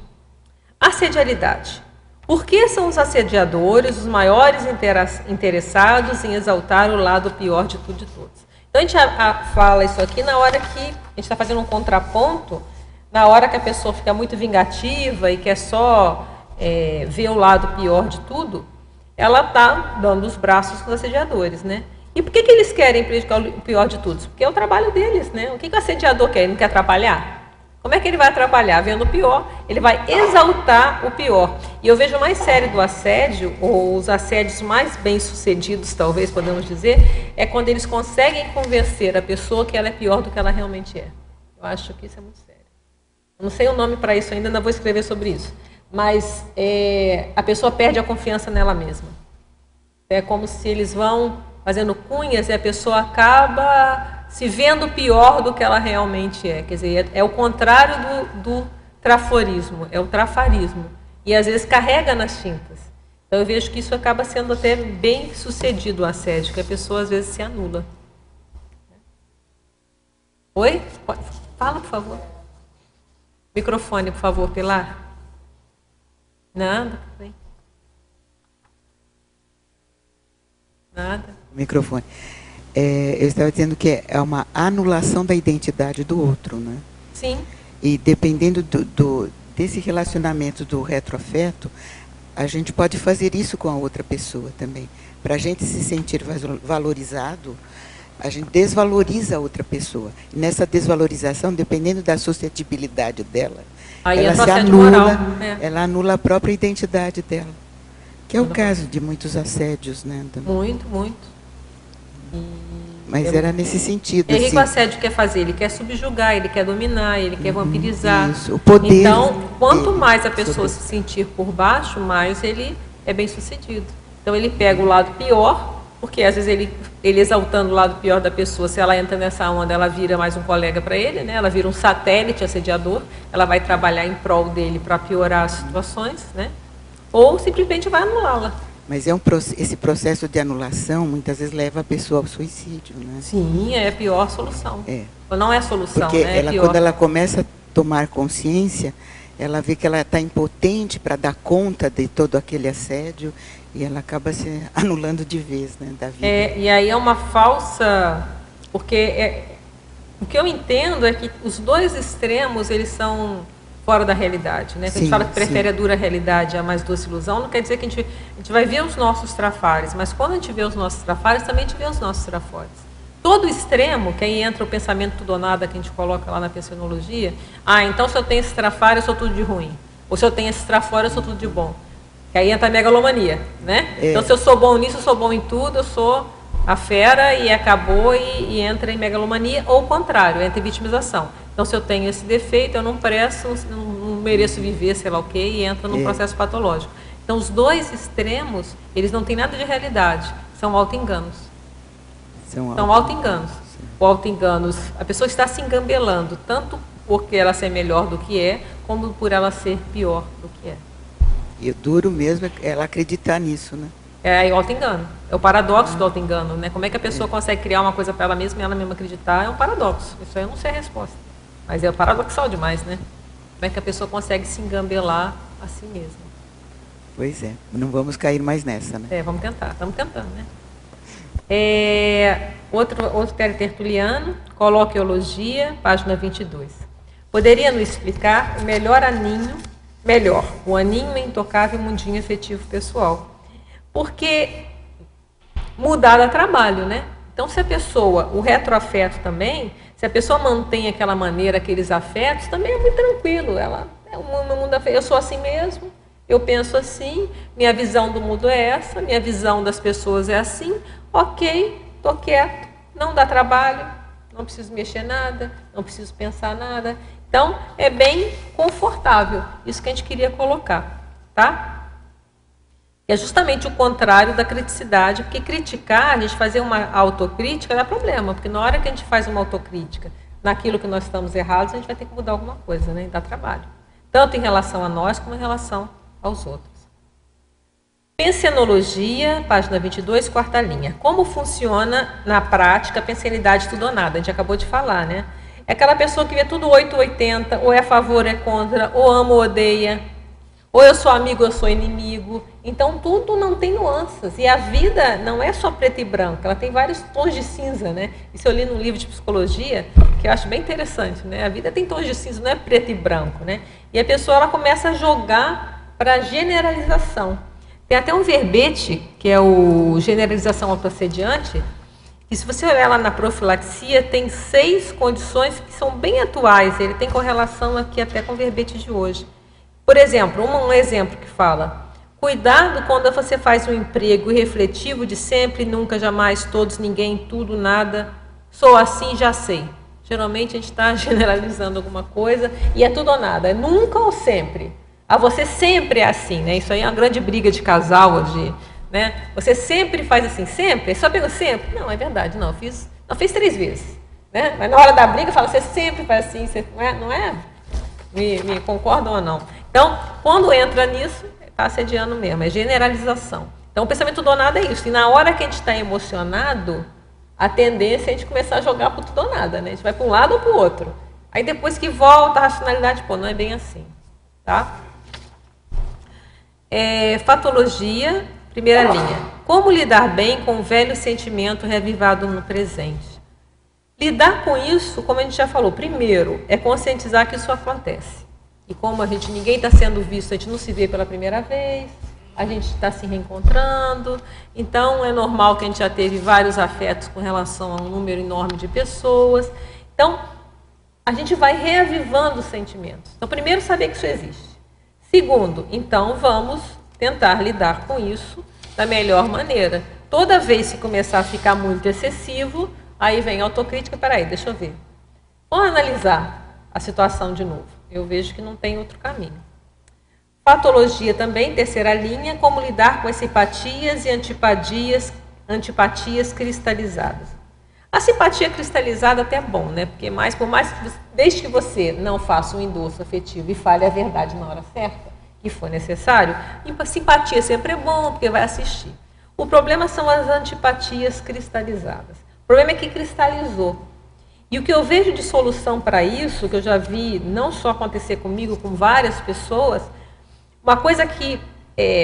Assedialidade. Por que são os assediadores os maiores interessados em exaltar o lado pior de tudo e de todos? Então, a gente fala isso aqui na hora que a gente está fazendo um contraponto, na hora que a pessoa fica muito vingativa e quer só ver o lado pior de tudo, ela está dando os braços para os assediadores, né? E por que eles querem prejudicar o pior de todos? Porque é o trabalho deles, né? O que o assediador quer? Ele não quer atrapalhar? Como é que ele vai atrapalhar? Vendo o pior, ele vai exaltar o pior. E eu vejo mais sério do assédio, ou os assédios mais bem-sucedidos, talvez podemos dizer, é quando eles conseguem convencer a pessoa que ela é pior do que ela realmente é. Eu acho que isso é muito sério. Eu não sei o nome para isso ainda vou escrever sobre isso. Mas a pessoa perde a confiança nela mesma. É como se eles vão fazendo cunhas e a pessoa acaba se vendo pior do que ela realmente é. Quer dizer, é o contrário do traforismo, é o trafarismo. E às vezes carrega nas tintas. Então eu vejo que isso acaba sendo até bem sucedido o assédio, que a pessoa às vezes se anula. Oi? Fala, por favor. Microfone, por favor, Pilar. Nada, bem. Nada. Microfone. Eu estava dizendo que é uma anulação da identidade do outro, né? Sim. E dependendo desse relacionamento do retroafeto, a gente pode fazer isso com a outra pessoa também. Para a gente se sentir valorizado, a gente desvaloriza a outra pessoa. E nessa desvalorização, dependendo da suscetibilidade dela, aí ela se anula, ela anula a própria identidade dela. Que é o caso de muitos assédios, né? Muito, muito. Mas era nesse sentido. O que o assédio quer fazer? Ele quer subjugar, ele quer dominar, ele quer vampirizar. Isso, o poder. Então, quanto mais a pessoa se sentir por baixo, mais ele é bem sucedido. Então, ele pega o lado pior, porque às vezes ele exaltando o lado pior da pessoa, se ela entra nessa onda, ela vira mais um colega para ele, né? Ela vira um satélite assediador, ela vai trabalhar em prol dele para piorar as situações, né? Ou simplesmente vai anulá-la. Mas esse processo de anulação, muitas vezes, leva a pessoa ao suicídio, né? Sim, é a pior solução. Ou não é a solução, porque né? quando ela começa a tomar consciência, ela vê que ela está impotente para dar conta de todo aquele assédio e ela acaba se anulando de vez, né, da vida. E aí é uma falsa... Porque o que eu entendo é que os dois extremos, eles são fora da realidade. Né? Quando a gente fala que prefere a dura realidade a mais doce ilusão, não quer dizer que a gente vai ver os nossos trafares, mas quando a gente vê os nossos trafares, também a gente vê os nossos trafores. Todo extremo, que aí entra o pensamento tudo ou nada que a gente coloca lá na pensionologia, então se eu tenho esse trafar, eu sou tudo de ruim. Ou se eu tenho esse trafora, eu sou tudo de bom. Que aí entra a megalomania, né? Então se eu sou bom nisso, eu sou bom em tudo, eu sou a fera e acabou e entra em megalomania, ou o contrário, entra em vitimização. Então se eu tenho esse defeito, eu não presto, não mereço viver, sei lá o quê, e entra num processo patológico. Então os dois extremos, eles não têm nada de realidade, são auto-enganos. São auto-enganos. O auto-enganos, a pessoa está se engambelando, tanto porque ela ser melhor do que é, como por ela ser pior do que é. E o duro mesmo é ela acreditar nisso, né? É o auto-engano. É o paradoxo do auto-engano, né? Como é que a pessoa consegue criar uma coisa para ela mesma e ela mesma acreditar? É um paradoxo. Isso aí eu não sei a resposta. Mas é paradoxal demais, né? Como é que a pessoa consegue se engambelar a si mesma? Pois é. Não vamos cair mais nessa, né? Vamos tentar. Estamos tentando, né? Outro tertuliano, Coloquiologia, página 22. Poderia nos explicar o aninho intocável mundinho afetivo pessoal? Porque mudar dá trabalho, né? Então, se a pessoa, o retroafeto também, se a pessoa mantém aquela maneira, aqueles afetos, também é muito tranquilo. Eu sou assim mesmo, eu penso assim, minha visão do mundo é essa, minha visão das pessoas é assim, ok, estou quieto, não dá trabalho, não preciso mexer nada, não preciso pensar nada. Então, é bem confortável, isso que a gente queria colocar, tá? É justamente o contrário da criticidade, porque criticar, a gente fazer uma autocrítica dá problema, porque na hora que a gente faz uma autocrítica naquilo que nós estamos errados, a gente vai ter que mudar alguma coisa, né? E dá trabalho. Tanto em relação a nós, como em relação aos outros. Pensionologia, página 22, quarta linha. Como funciona na prática a pensenidade tudo ou nada? A gente acabou de falar, né? É aquela pessoa que vê tudo 880, ou é a favor, ou é contra, ou ama ou odeia, ou eu sou amigo, ou eu sou inimigo. Então, tudo não tem nuances. E a vida não é só preto e branco, ela tem vários tons de cinza, né? Isso eu li num livro de psicologia, que eu acho bem interessante, né? A vida tem tons de cinza, não é preto e branco, né? E a pessoa ela começa a jogar para generalização. Tem até um verbete, que é o generalização autoassediante, que se você olhar lá na profilaxia, tem 6 condições que são bem atuais. Ele tem correlação aqui até com o verbete de hoje. Por exemplo, um exemplo que fala: cuidado quando você faz um emprego irrefletivo de sempre, nunca, jamais, todos, ninguém, tudo, nada, sou assim, já sei. Geralmente a gente está generalizando alguma coisa e é tudo ou nada, é nunca ou sempre. Você sempre é assim, né? Isso aí é uma grande briga de casal, né? Você sempre faz assim, sempre? É só pelo sempre? Não, é verdade, não fiz 3 vezes. Né? Mas na hora da briga fala, você sempre faz assim, você, não é? Me concordam ou não? Então, quando entra nisso, está assediando mesmo, é generalização. Então, o pensamento do nada é isso. E na hora que a gente está emocionado, a tendência é a gente começar a jogar para tudo ou nada, né? A gente vai para um lado ou para o outro. Aí depois que volta a racionalidade, não é bem assim. Tá? Fatologia, primeira linha. Como lidar bem com o velho sentimento reavivado no presente? Lidar com isso, como a gente já falou, primeiro é conscientizar que isso acontece. E como ninguém está sendo visto, a gente não se vê pela primeira vez, a gente está se reencontrando, então é normal que a gente já teve vários afetos com relação a um número enorme de pessoas. Então, a gente vai reavivando os sentimentos. Então, primeiro, saber que isso existe. Segundo, então, vamos tentar lidar com isso da melhor maneira. Toda vez que começar a ficar muito excessivo, aí vem a autocrítica, peraí, deixa eu ver. Vamos analisar a situação de novo. Eu vejo que não tem outro caminho. Patologia também, terceira linha, como lidar com as simpatias e antipatias cristalizadas. A simpatia cristalizada até é bom, né? Porque por mais que desde que você não faça um endosso afetivo e fale a verdade na hora certa, que for necessário, simpatia sempre é bom, porque vai assistir. O problema são as antipatias cristalizadas. O problema é que cristalizou. E o que eu vejo de solução para isso, que eu já vi não só acontecer comigo, com várias pessoas, uma coisa que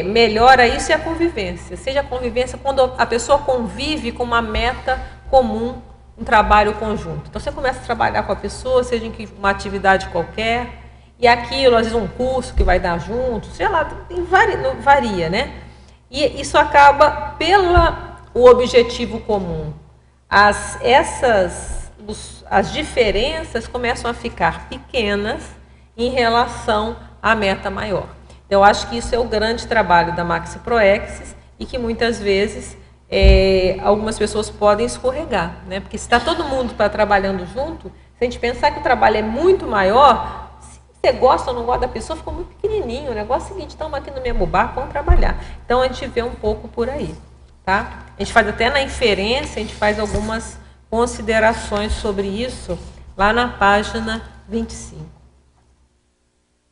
melhora isso é a convivência. Seja a convivência quando a pessoa convive com uma meta comum, um trabalho conjunto. Então você começa a trabalhar com a pessoa, seja em uma atividade qualquer, e aquilo, às vezes um curso que vai dar junto, sei lá, varia, né? E isso acaba o objetivo comum. As diferenças começam a ficar pequenas em relação à meta maior. Eu acho que isso é o grande trabalho da Maxi Proexis e que muitas vezes algumas pessoas podem escorregar, né? Porque se está todo mundo trabalhando junto, se a gente pensar que o trabalho é muito maior, se você gosta ou não gosta da pessoa, ficou muito pequenininho. O negócio é o seguinte, estamos aqui no mesmo barco, vamos trabalhar. Então a gente vê um pouco por aí, tá? A gente faz até na inferência, a gente faz algumas considerações sobre isso lá na página 25.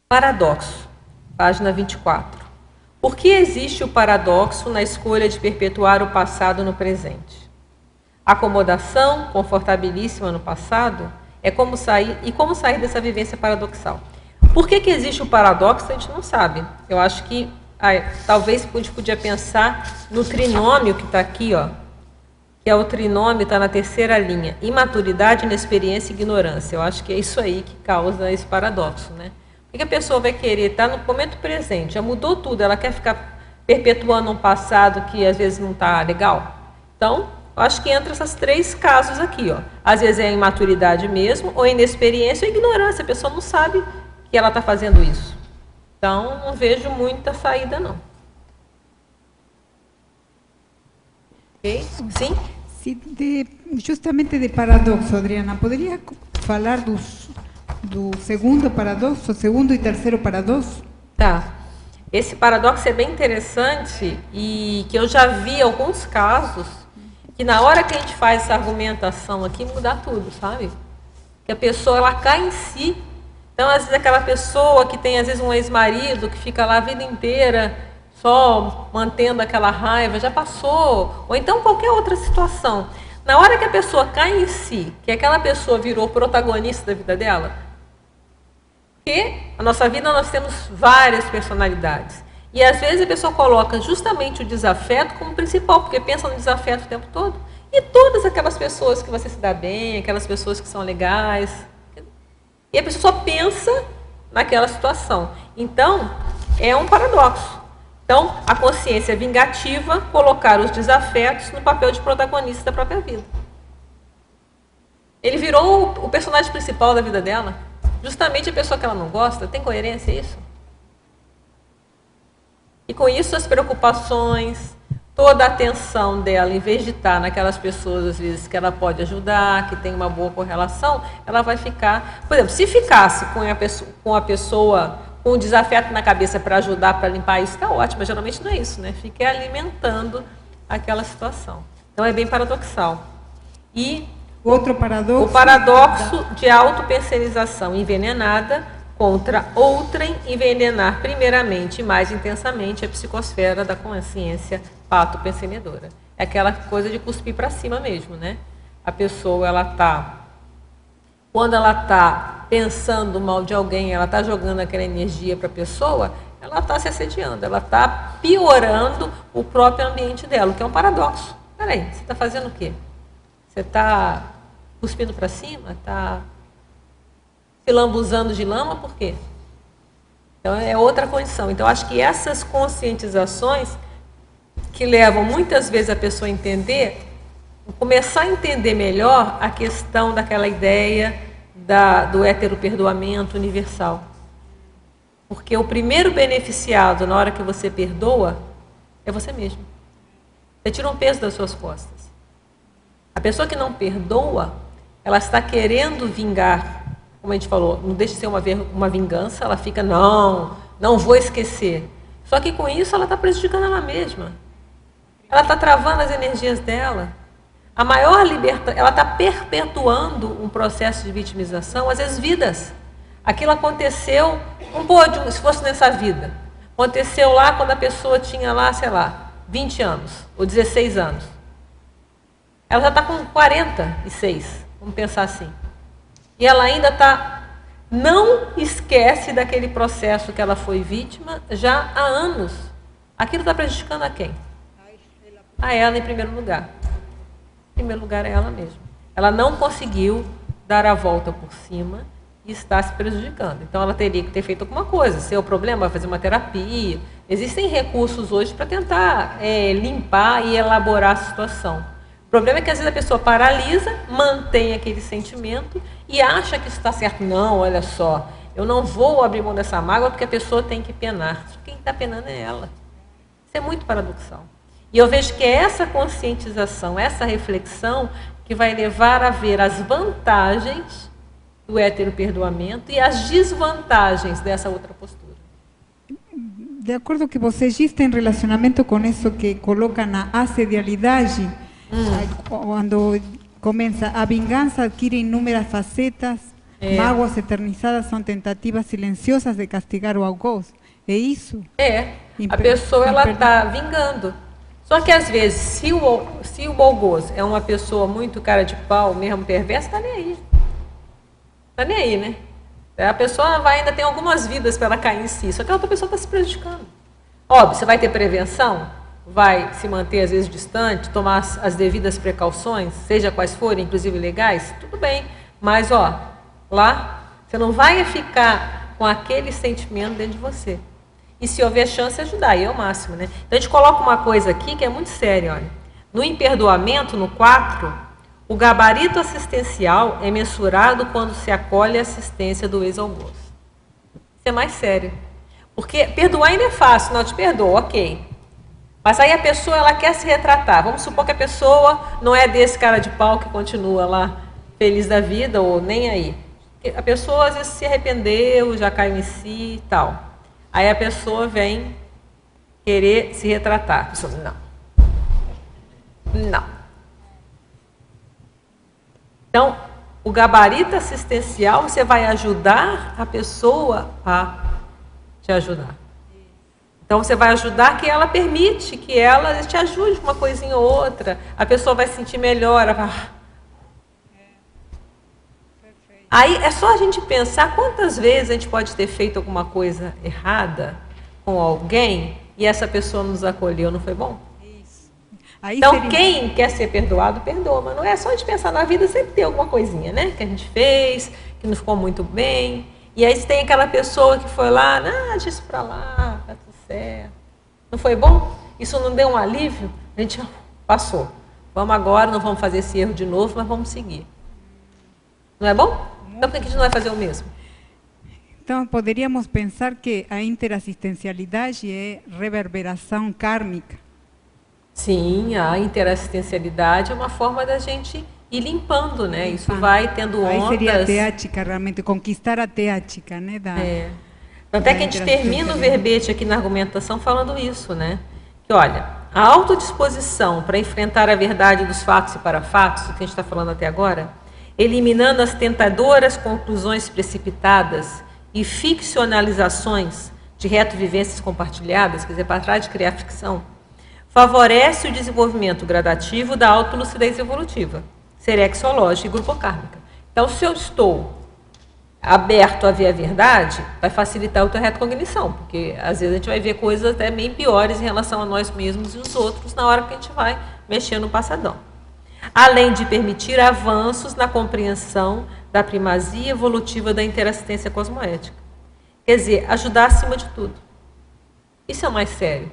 Paradoxo, página 24. Por que existe o paradoxo na escolha de perpetuar o passado no presente? Acomodação, confortabilíssima no passado, como sair dessa vivência paradoxal? Por que existe o paradoxo? A gente não sabe. Eu acho que talvez a gente podia pensar no trinômio que está aqui, ó, que é o trinômio, está na terceira linha. Imaturidade, inexperiência e ignorância. Eu acho que é isso aí que causa esse paradoxo, né? Por que a pessoa vai querer estar no momento presente? Já mudou tudo, ela quer ficar perpetuando um passado que às vezes não está legal? Então, eu acho que entra esses três casos aqui, ó. Às vezes é a imaturidade mesmo, ou inexperiência ou ignorância. A pessoa não sabe que ela está fazendo isso. Então, não vejo muita saída, não. Ok? Sim? Justamente de paradoxo, Adriana, poderia falar do segundo paradoxo, segundo e terceiro paradoxo? Tá. Esse paradoxo é bem interessante e que eu já vi alguns casos que na hora que a gente faz essa argumentação aqui, muda tudo, sabe? Que a pessoa, ela cai em si. Então, às vezes, aquela pessoa que tem, às vezes, um ex-marido que fica lá a vida inteira só mantendo aquela raiva, já passou. Ou então, qualquer outra situação. Na hora que a pessoa cai em si, que aquela pessoa virou protagonista da vida dela, porque na nossa vida nós temos várias personalidades. E às vezes a pessoa coloca justamente o desafeto como principal, porque pensa no desafeto o tempo todo. E todas aquelas pessoas que você se dá bem, aquelas pessoas que são legais. E a pessoa só pensa naquela situação. Então, é um paradoxo. Então, a consciência vingativa, colocar os desafetos no papel de protagonista da própria vida. Ele virou o personagem principal da vida dela. Justamente a pessoa que ela não gosta. Tem coerência isso? E com isso as preocupações, toda a atenção dela, em vez de estar naquelas pessoas, às vezes, que ela pode ajudar, que tem uma boa correlação, ela vai ficar... Por exemplo, se ficasse com a pessoa com o desafeto na cabeça para ajudar, para limpar isso, está ótimo, mas geralmente não é isso, né? Fica alimentando aquela situação. Então é bem paradoxal. E outro paradoxo? O paradoxo de autopersonalização envenenada contra outrem envenenar primeiramente e mais intensamente a psicosfera da consciência pato-percebedora. É aquela coisa de cuspir para cima mesmo, né? A pessoa, quando ela está pensando mal de alguém, ela está jogando aquela energia para a pessoa, ela está se assediando, ela está piorando o próprio ambiente dela, o que é um paradoxo. Peraí, você está fazendo o quê? Você está cuspindo para cima? Está se lambuzando de lama? Por quê? Então, é outra condição. Então, acho que essas conscientizações que levam muitas vezes a pessoa a entender, começar a entender melhor a questão daquela ideia do heteroperdoamento universal. Porque o primeiro beneficiado na hora que você perdoa é você mesmo. Você tira um peso das suas costas. A pessoa que não perdoa, ela está querendo vingar, como a gente falou, não deixa de ser uma vingança, ela fica, não vou esquecer. Só que com isso ela está prejudicando ela mesma. Ela está travando as energias dela. A maior libertação, ela está perpetuando um processo de vitimização, às vezes vidas. Aquilo aconteceu, não pode, se fosse nessa vida, aconteceu lá quando a pessoa tinha lá, sei lá, 20 anos, ou 16 anos. Ela já está com 46. Vamos pensar assim. E ela ainda não esquece daquele processo que ela foi vítima já há anos. Aquilo está prejudicando a quem? A ela em primeiro lugar. Em primeiro lugar é ela mesma. Ela não conseguiu dar a volta por cima e está se prejudicando. Então ela teria que ter feito alguma coisa. Se é o problema, vai fazer uma terapia. Existem recursos hoje para tentar limpar e elaborar a situação. O problema é que às vezes a pessoa paralisa, mantém aquele sentimento e acha que isso está certo. Não, olha só, eu não vou abrir mão dessa mágoa porque a pessoa tem que penar. Quem está penando é ela. Isso é muito paradoxal. E eu vejo que é essa conscientização, essa reflexão que vai levar a ver as vantagens do heteroperdoamento e as desvantagens dessa outra postura. De acordo que você diz, tem relacionamento com isso que coloca na assedialidade, quando começa, a vingança adquire inúmeras facetas, mágoas eternizadas são tentativas silenciosas de castigar o algoz. É isso? A pessoa ela está vingando. Só que às vezes, se o algoz é uma pessoa muito cara de pau, mesmo perversa, está nem aí. Está nem aí, né? A pessoa ainda tem algumas vidas para ela cair em si, só que a outra pessoa está se prejudicando. Óbvio, você vai ter prevenção, vai se manter às vezes distante, tomar as devidas precauções, seja quais forem, inclusive legais, tudo bem. Mas, lá, você não vai ficar com aquele sentimento dentro de você. E se houver chance, ajudar, aí é o máximo, né? Então a gente coloca uma coisa aqui que é muito séria, olha. No imperdoamento, no 4, o gabarito assistencial é mensurado quando se acolhe a assistência do ex-algoz. Isso é mais sério. Porque perdoar ainda é fácil, não te perdoo, ok. Mas aí a pessoa ela quer se retratar. Vamos supor que a pessoa não é desse cara de pau que continua lá feliz da vida ou nem aí. A pessoa às vezes se arrependeu, já caiu em si e tal. Aí a pessoa vem querer se retratar. A pessoa diz, não. Então, o gabarito assistencial, você vai ajudar a pessoa a te ajudar. Então, você vai ajudar que ela permite que ela te ajude com uma coisinha ou outra. A pessoa vai se sentir melhor. Aí é só a gente pensar quantas vezes a gente pode ter feito alguma coisa errada com alguém e essa pessoa nos acolheu, não foi bom? Isso. Então, quem quer ser perdoado, perdoa. Mas não é só a gente pensar na vida, sempre tem alguma coisinha, né? Que a gente fez, que não ficou muito bem. E aí tem aquela pessoa que foi lá, deixa isso pra lá, tá tudo certo. Não foi bom? Isso não deu um alívio? A gente passou. Vamos agora, não vamos fazer esse erro de novo, mas vamos seguir. Não é bom? Então, por que a gente não vai fazer o mesmo? Então, poderíamos pensar que a interassistencialidade é reverberação kármica. Sim, a interassistencialidade é uma forma da gente ir limpando, né? Isso vai tendo ondas. Aí seria a teática, realmente, conquistar a teática, né? Até que a gente termina o verbete aqui na argumentação falando isso, né? Que, olha, a autodisposição para enfrentar a verdade dos fatos e parafatos, o que a gente está falando até agora, eliminando as tentadoras conclusões precipitadas e ficcionalizações de retovivências compartilhadas, quer dizer, para trás de criar ficção, favorece o desenvolvimento gradativo da autolucidez evolutiva, serexológica e grupocármica. Então, se eu estou aberto a ver a verdade, vai facilitar a tua retrocognição, porque às vezes a gente vai ver coisas até meio piores em relação a nós mesmos e os outros na hora que a gente vai mexer no passadão. Além de permitir avanços na compreensão da primazia evolutiva da interassistência cosmoética. Quer dizer, ajudar acima de tudo. Isso é o mais sério.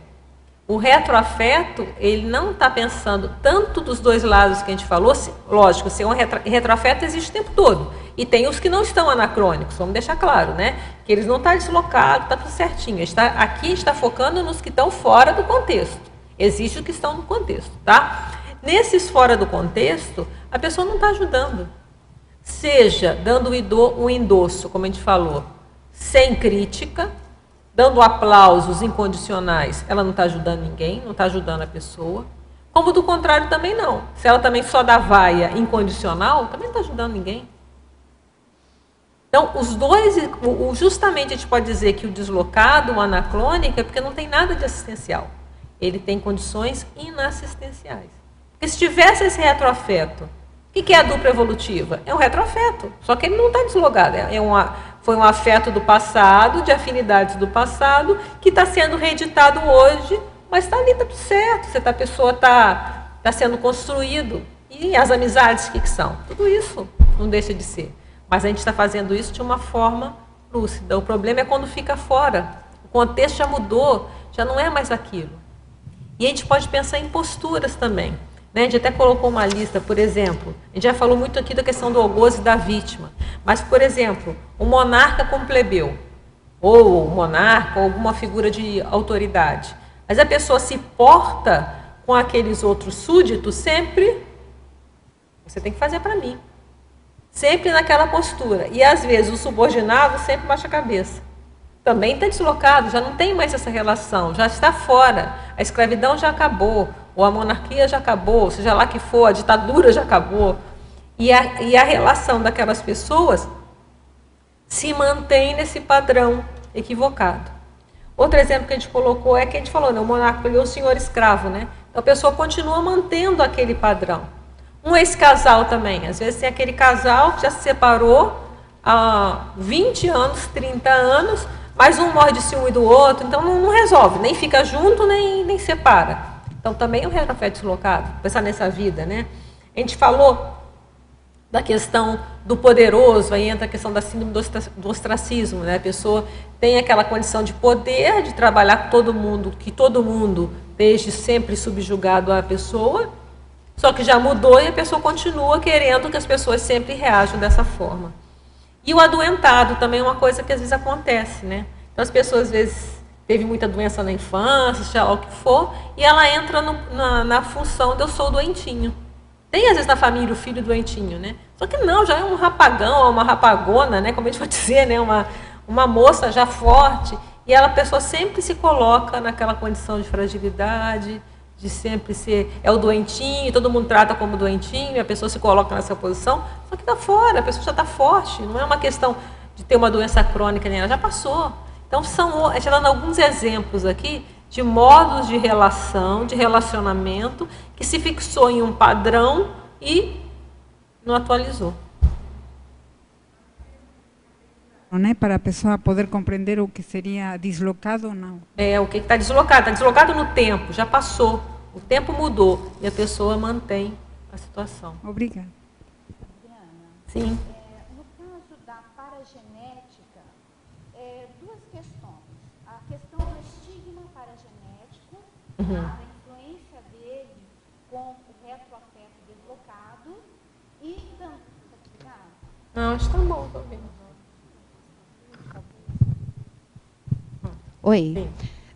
O retroafeto, ele não está pensando tanto dos dois lados que a gente falou, lógico, se é um retroafeto existe o tempo todo. E tem os que não estão anacrônicos, vamos deixar claro, né? Que eles não estão deslocados, está tudo certinho. Aqui está focando nos que estão fora do contexto. Existe os que estão no contexto, tá? Nesses fora do contexto, a pessoa não está ajudando. Seja dando um endosso, como a gente falou, sem crítica, dando aplausos incondicionais, ela não está ajudando ninguém, não está ajudando a pessoa. Como do contrário também não. Se ela também só dá vaia incondicional, também não está ajudando ninguém. Então, os dois, justamente a gente pode dizer que o deslocado, o anacrônico, é porque não tem nada de assistencial. Ele tem condições inassistenciais. Porque se tivesse esse retroafeto, O que é a dupla evolutiva? É um retroafeto, só que ele não está deslogado. Foi um afeto do passado, de afinidades do passado, que está sendo reeditado hoje, mas está ali, está tudo certo. A pessoa está sendo construído. E as amizades, o que são? Tudo isso não deixa de ser. Mas a gente está fazendo isso de uma forma lúcida. O problema é quando fica fora. O contexto já mudou, já não é mais aquilo. E a gente pode pensar em posturas também. A gente até colocou uma lista, por exemplo, a gente já falou muito aqui da questão do algoz e da vítima, mas, por exemplo, o monarca com plebeu, ou o monarca, ou alguma figura de autoridade. Mas a pessoa se porta com aqueles outros súditos sempre, você tem que fazer para mim. Sempre naquela postura. E, às vezes, o subordinado sempre baixa a cabeça. Também está deslocado, já não tem mais essa relação, já está fora. A escravidão já acabou, ou a monarquia já acabou, seja lá que for, a ditadura já acabou. E a relação daquelas pessoas se mantém nesse padrão equivocado. Outro exemplo que a gente colocou é que a gente falou, né, o monarca é o senhor escravo, né? Então a pessoa continua mantendo aquele padrão. Um ex-casal também, às vezes tem aquele casal que já se separou há 20 anos, 30 anos, mas um morre de ciúme do outro, então não resolve, nem fica junto, nem separa. Então também é um retroafeto deslocado, pensar nessa vida, né? A gente falou da questão do poderoso, aí entra a questão da síndrome do ostracismo, né? A pessoa tem aquela condição de poder, de trabalhar com todo mundo, que todo mundo esteja sempre subjugado à pessoa, só que já mudou e a pessoa continua querendo que as pessoas sempre reajam dessa forma. E o adoentado também é uma coisa que às vezes acontece, né? Então as pessoas às vezes teve muita doença na infância, seja lá o que for, e ela entra na função de eu sou doentinho. Tem, às vezes, na família o filho doentinho, né? Só que não, já é um rapagão, uma rapagona, né? Como a gente vai dizer, né? Uma moça já forte, e a pessoa sempre se coloca naquela condição de fragilidade, de sempre ser, é o doentinho, todo mundo trata como doentinho, a pessoa se coloca nessa posição, só que está fora, a pessoa já está forte, não é uma questão de ter uma doença crônica, nem ela já passou. Então, a gente está dando alguns exemplos aqui de modos de relação, de relacionamento, que se fixou em um padrão e não atualizou. Não é? Para a pessoa poder compreender o que seria deslocado ou não. É, o que está deslocado? Está deslocado no tempo, já passou. O tempo mudou e a pessoa mantém a situação. Obrigada. Sim. No caso da paragenética, duas questões. A questão do estigma paragenético, a influência dele com o retroafeto deslocado e também... Não, acho que está bom também. Oi.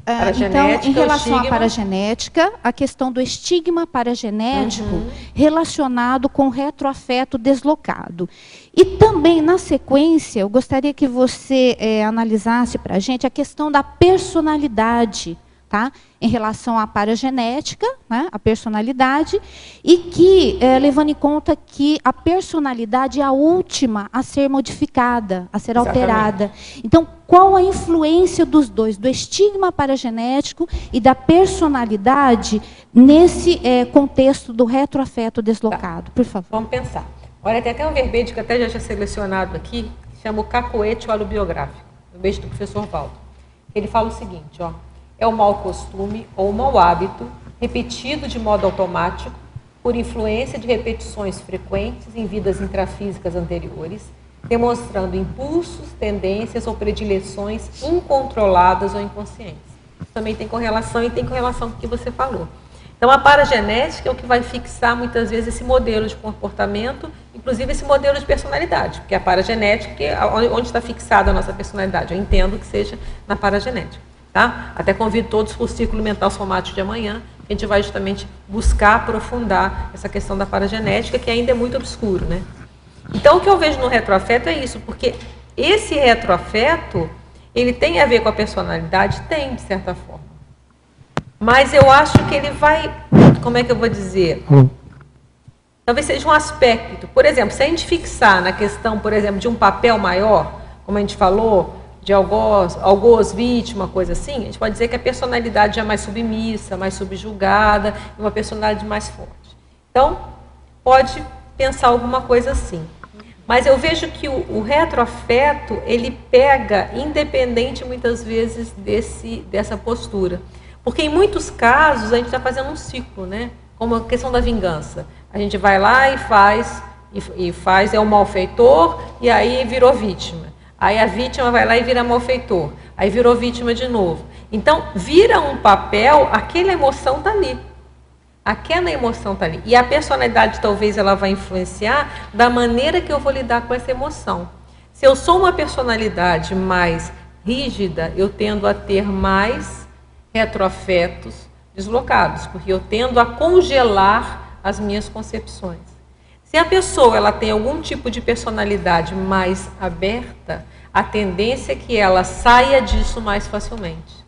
Então, em relação à paragenética, a questão do estigma paragenético relacionado com o retroafeto deslocado. E também, na sequência, eu gostaria que você analisasse para a gente a questão da personalidade, tá? Em relação à paragenética, né, a personalidade, e que, levando em conta que a personalidade é a última a ser modificada, a ser alterada. Então, qual a influência dos dois, do estigma paragenético e da personalidade, nesse contexto do retroafeto deslocado? Por favor. Vamos pensar. Olha, tem até um verbete que até já tinha selecionado aqui, que chama o cacoete holobiográfico, o verbete do professor Valdo. Ele fala o seguinte, ó. É o mau costume ou o mau hábito, repetido de modo automático, por influência de repetições frequentes em vidas intrafísicas anteriores, demonstrando impulsos, tendências ou predileções incontroladas ou inconscientes. Isso também tem correlação e tem correlação com o que você falou. Então, a paragenética é o que vai fixar, muitas vezes, esse modelo de comportamento, inclusive esse modelo de personalidade, porque a paragenética é onde está fixada a nossa personalidade. Eu entendo que seja na paragenética. Tá? Até convido todos para o Círculo Mental Somático de amanhã, que a gente vai justamente buscar aprofundar essa questão da paragenética, que ainda é muito obscuro, né? Então, o que eu vejo no retroafeto é isso, porque esse retroafeto, ele tem a ver com a personalidade? Tem, de certa forma. Mas eu acho que ele vai, como é que eu vou dizer? Talvez seja um aspecto. Por exemplo, se a gente fixar na questão, por exemplo, de um papel maior, como a gente falou, de algoz, vítima, coisa assim, a gente pode dizer que a personalidade é mais submissa, mais subjugada, e uma personalidade mais forte. Então, pode pensar alguma coisa assim. Mas eu vejo que o retroafeto, ele pega independente, muitas vezes, dessa postura. Porque, em muitos casos, a gente está fazendo um ciclo, né? Como a questão da vingança. A gente vai lá e faz, é um malfeitor, e aí virou vítima. Aí a vítima vai lá e vira malfeitor. Aí virou vítima de novo. Então, vira um papel, aquela emoção está ali. Aquela emoção está ali. E a personalidade, talvez, ela vai influenciar da maneira que eu vou lidar com essa emoção. Se eu sou uma personalidade mais rígida, eu tendo a ter mais retroafetos deslocados, porque eu tendo a congelar as minhas concepções. Se a pessoa ela tem algum tipo de personalidade mais aberta, a tendência é que ela saia disso mais facilmente.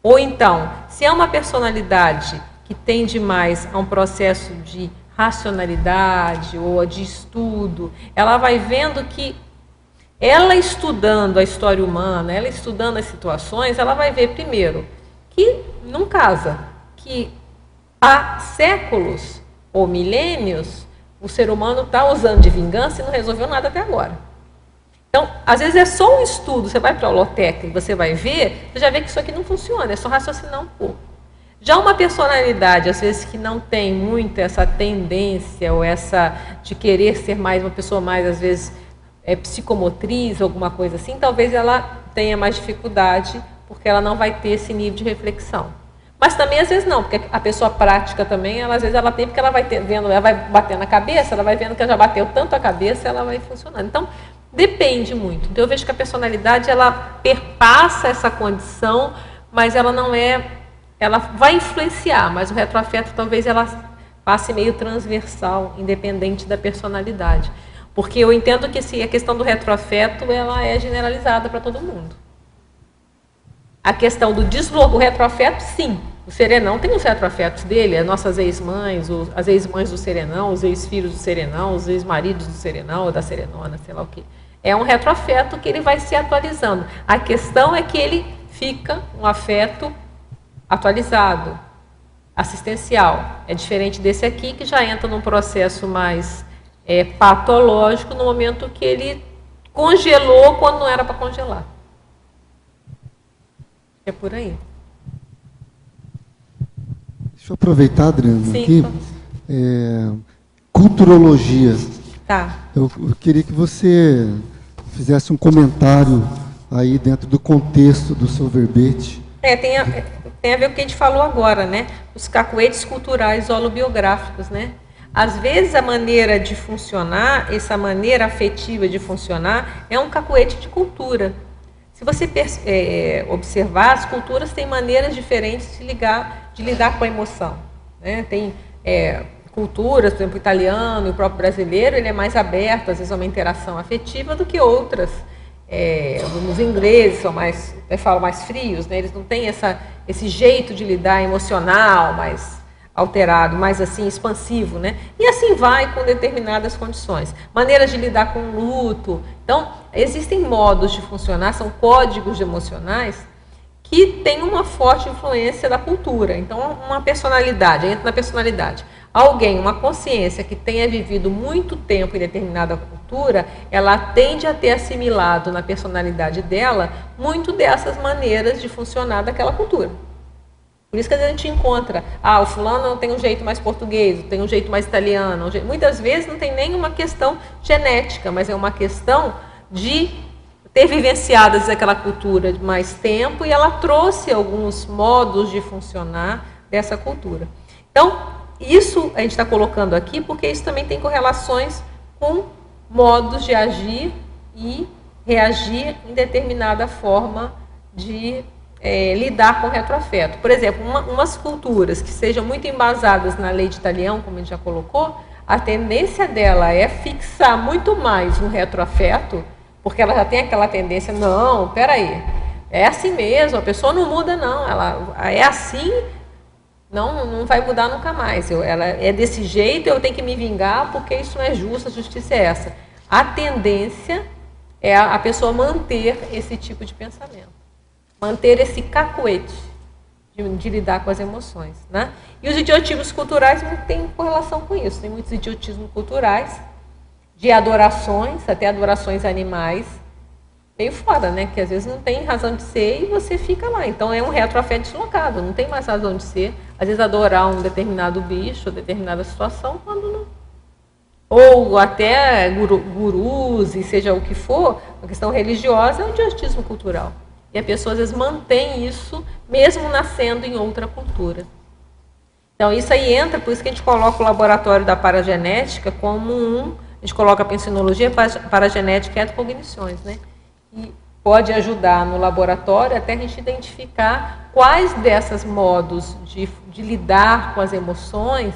Ou então, se é uma personalidade que tende mais a um processo de racionalidade ou de estudo, ela vai vendo que ela estudando a história humana, ela estudando as situações, ela vai ver primeiro que não casa, que há séculos ou milênios o ser humano está usando de vingança e não resolveu nada até agora. Então, às vezes é só um estudo, você vai para a holoteca e você vai ver, você já vê que isso aqui não funciona, é só raciocinar um pouco. Já uma personalidade, às vezes, que não tem muito essa tendência ou essa de querer ser mais uma pessoa mais, às vezes, psicomotriz, alguma coisa assim, talvez ela tenha mais dificuldade, porque ela não vai ter esse nível de reflexão. Mas também, às vezes, não, porque a pessoa prática também, ela, às vezes, ela tem, porque ela vai vendo, ela vai batendo a cabeça, ela vai vendo que ela já bateu tanto a cabeça, ela vai funcionando. Então, depende muito. Então, eu vejo que a personalidade, ela perpassa essa condição, mas ela não é... Ela vai influenciar, mas o retroafeto talvez ela passe meio transversal, independente da personalidade. Porque eu entendo que a questão do retroafeto ela é generalizada para todo mundo. A questão do o retroafeto, sim. O serenão tem os retroafetos dele, as nossas ex-mães, as ex-mães do serenão, os ex-filhos do serenão, os ex-maridos do serenão, ou da serenona, sei lá o quê. É um retroafeto que ele vai se atualizando. A questão é que ele fica um afeto atualizado, assistencial. É diferente desse aqui, que já entra num processo mais patológico, no momento que ele congelou quando não era para congelar. É por aí. Deixa eu aproveitar, Adriana, sim, aqui. Culturologia. Tá. Eu queria que você fizesse um comentário aí dentro do contexto do seu verbete. Tem a ver com o que a gente falou agora, né? Os cacuetes culturais holobiográficos, né? Às vezes a maneira de funcionar, essa maneira afetiva de funcionar, é um cacuete de cultura. Se você observar, as culturas têm maneiras diferentes de lidar com a emoção, né? Tem culturas, por exemplo, o italiano e o próprio brasileiro, ele é mais aberto, às vezes, a uma interação afetiva do que outras. Os ingleses são mais, eu falo, mais frios, né? Eles não têm esse jeito de lidar emocional, mais alterado, mais assim, expansivo, né? E assim vai com determinadas condições. Maneiras de lidar com o luto. Então, existem modos de funcionar, são códigos emocionais que têm uma forte influência da cultura. Então, uma personalidade, entra na personalidade. Alguém, uma consciência que tenha vivido muito tempo em determinada cultura, ela tende a ter assimilado na personalidade dela muito dessas maneiras de funcionar daquela cultura. Por isso que a gente encontra, o fulano tem um jeito mais português, tem um jeito mais italiano. Muitas vezes não tem nenhuma questão genética, mas é uma questão de ter vivenciado aquela cultura de mais tempo e ela trouxe alguns modos de funcionar dessa cultura. Então, isso a gente está colocando aqui porque isso também tem correlações com modos de agir e reagir em determinada forma de lidar com o retroafeto. Por exemplo, umas culturas que sejam muito embasadas na lei de Talião, como a gente já colocou, a tendência dela é fixar muito mais no retroafeto, porque ela já tem aquela tendência, não, peraí, é assim mesmo, a pessoa não muda não, ela é assim, não vai mudar nunca mais, ela é desse jeito, eu tenho que me vingar porque isso não é justo, a justiça é essa. A tendência é a pessoa manter esse tipo de pensamento. Manter esse cacuete. de lidar com as emoções, né? E os idiotismos culturais não têm correlação com isso. Tem muitos idiotismos culturais, de adorações, até adorações animais, meio foda, né? Que às vezes não tem razão de ser e você fica lá. Então é um retroafeto deslocado, não tem mais razão de ser. Às vezes adorar um determinado bicho, ou determinada situação, quando não. Ou até gurus, e seja o que for, a questão religiosa é um idiotismo cultural. E a pessoa às vezes mantém isso, mesmo nascendo em outra cultura. Então isso aí entra, por isso que a gente coloca o laboratório da paragenética como a gente coloca a pensinologia, paragenética e etocognições, né? E pode ajudar no laboratório até a gente identificar quais desses modos de lidar com as emoções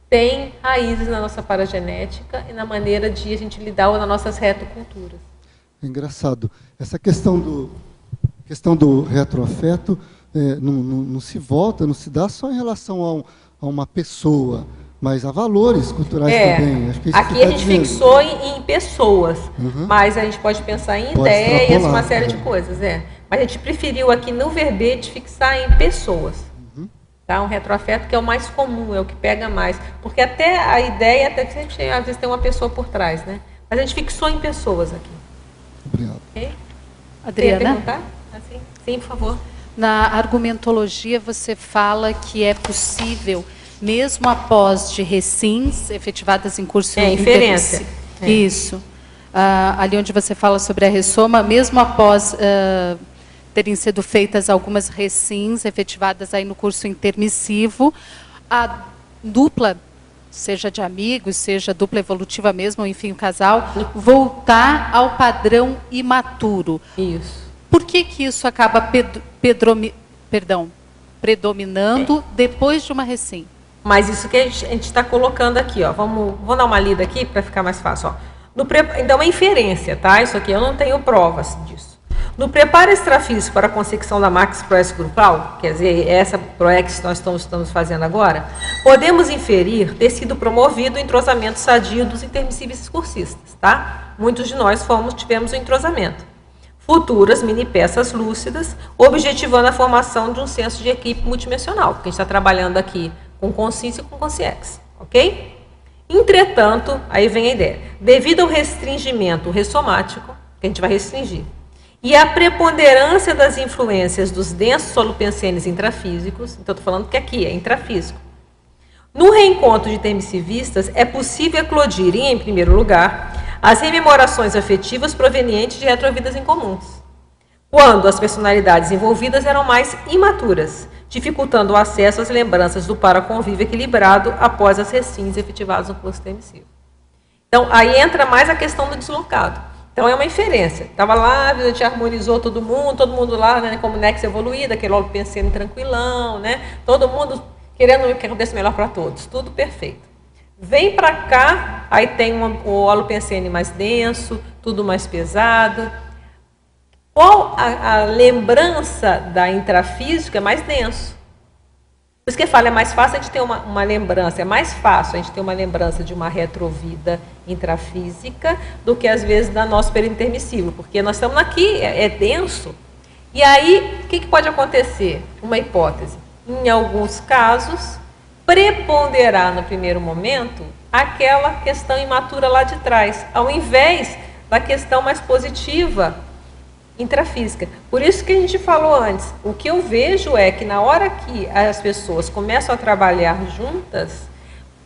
têm raízes na nossa paragenética e na maneira de a gente lidar nas nossas retoculturas. É engraçado. Essa questão do retroafeto não se volta, não se dá só em relação a uma pessoa, mas há valores culturais também. Acho que aqui a gente fixou em pessoas, mas a gente pode pensar em ideias, uma série de coisas. Mas a gente preferiu aqui no verbete fixar em pessoas. Tá? Um retroafeto que é o mais comum, é o que pega mais. Porque até a ideia, até que a gente, às vezes tem uma pessoa por trás, né? Mas a gente fixou em pessoas aqui. Obrigado. Okay? Adriana? Quer perguntar? Assim? Sim, por favor. Na argumentologia você fala que é possível, mesmo após de recins efetivadas em curso inferência. Isso. Ali onde você fala sobre a ressoma, mesmo após terem sido feitas algumas recins efetivadas aí no curso intermissivo, a dupla, seja de amigos, seja dupla evolutiva mesmo, ou enfim, o casal, voltar ao padrão imaturo. Isso. Por que isso acaba predominando depois de uma recém? Mas isso que a gente está colocando aqui, ó. Vamos dar uma lida aqui para ficar mais fácil. Ó. Então, é uma inferência, tá? Isso aqui eu não tenho provas disso. No preparo extrafísico para a consecução da max proex grupal, quer dizer, essa proex que nós estamos fazendo agora, podemos inferir ter sido promovido o entrosamento sadio dos intermissíveis cursistas, tá? Muitos de nós tivemos o entrosamento. Futuras mini peças lúcidas, objetivando a formação de um senso de equipe multidimensional, porque a gente está trabalhando aqui com consciência e com consciex, ok? Entretanto, aí vem a ideia, devido ao restringimento ressomático, que a gente vai restringir, e a preponderância das influências dos densos solupensenes intrafísicos, então estou falando que aqui é intrafísico, no reencontro de intermissivistas é possível eclodirem, em primeiro lugar, as rememorações afetivas provenientes de retrovidas incomuns, quando as personalidades envolvidas eram mais imaturas, dificultando o acesso às lembranças do paraconvívio equilibrado após as recins efetivadas no curso intermissivo. Então, aí entra mais a questão do deslocado. Então, é uma inferência. Estava lá, a vida te harmonizou todo mundo lá, né, como Nex evoluída, aquele holopensene tranquilão, né, todo mundo querendo que aconteça melhor para todos, tudo perfeito. Vem para cá, aí tem o holopensene mais denso, tudo mais pesado. Qual a lembrança da intrafísica é mais denso? Por isso que eu falo, é mais fácil a gente ter uma lembrança, é mais fácil a gente ter uma lembrança de uma retrovida intrafísica do que, às vezes, da nosso período intermissivo, porque nós estamos aqui, é denso. E aí, o que pode acontecer? Uma hipótese. Em alguns casos, preponderar no primeiro momento aquela questão imatura lá de trás, ao invés da questão mais positiva intrafísica. Por isso que a gente falou antes, o que eu vejo é que na hora que as pessoas começam a trabalhar juntas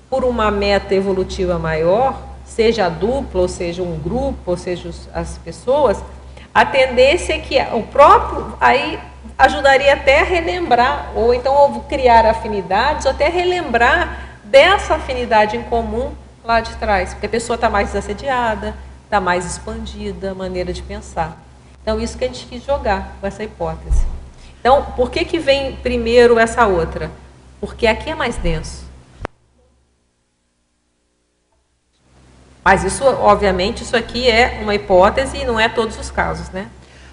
por uma meta evolutiva maior, seja a dupla, ou seja um grupo, ou seja as pessoas, a tendência é que o próprio aí ajudaria até a relembrar, ou então criar afinidades, ou até relembrar dessa afinidade em comum lá de trás, porque a pessoa está mais desassediada, está mais expandida, a maneira de pensar. Então, isso que a gente quis jogar com essa hipótese. Então, por que vem primeiro essa outra? Porque aqui é mais denso. Mas isso, obviamente, isso aqui é uma hipótese e não é todos os casos, né?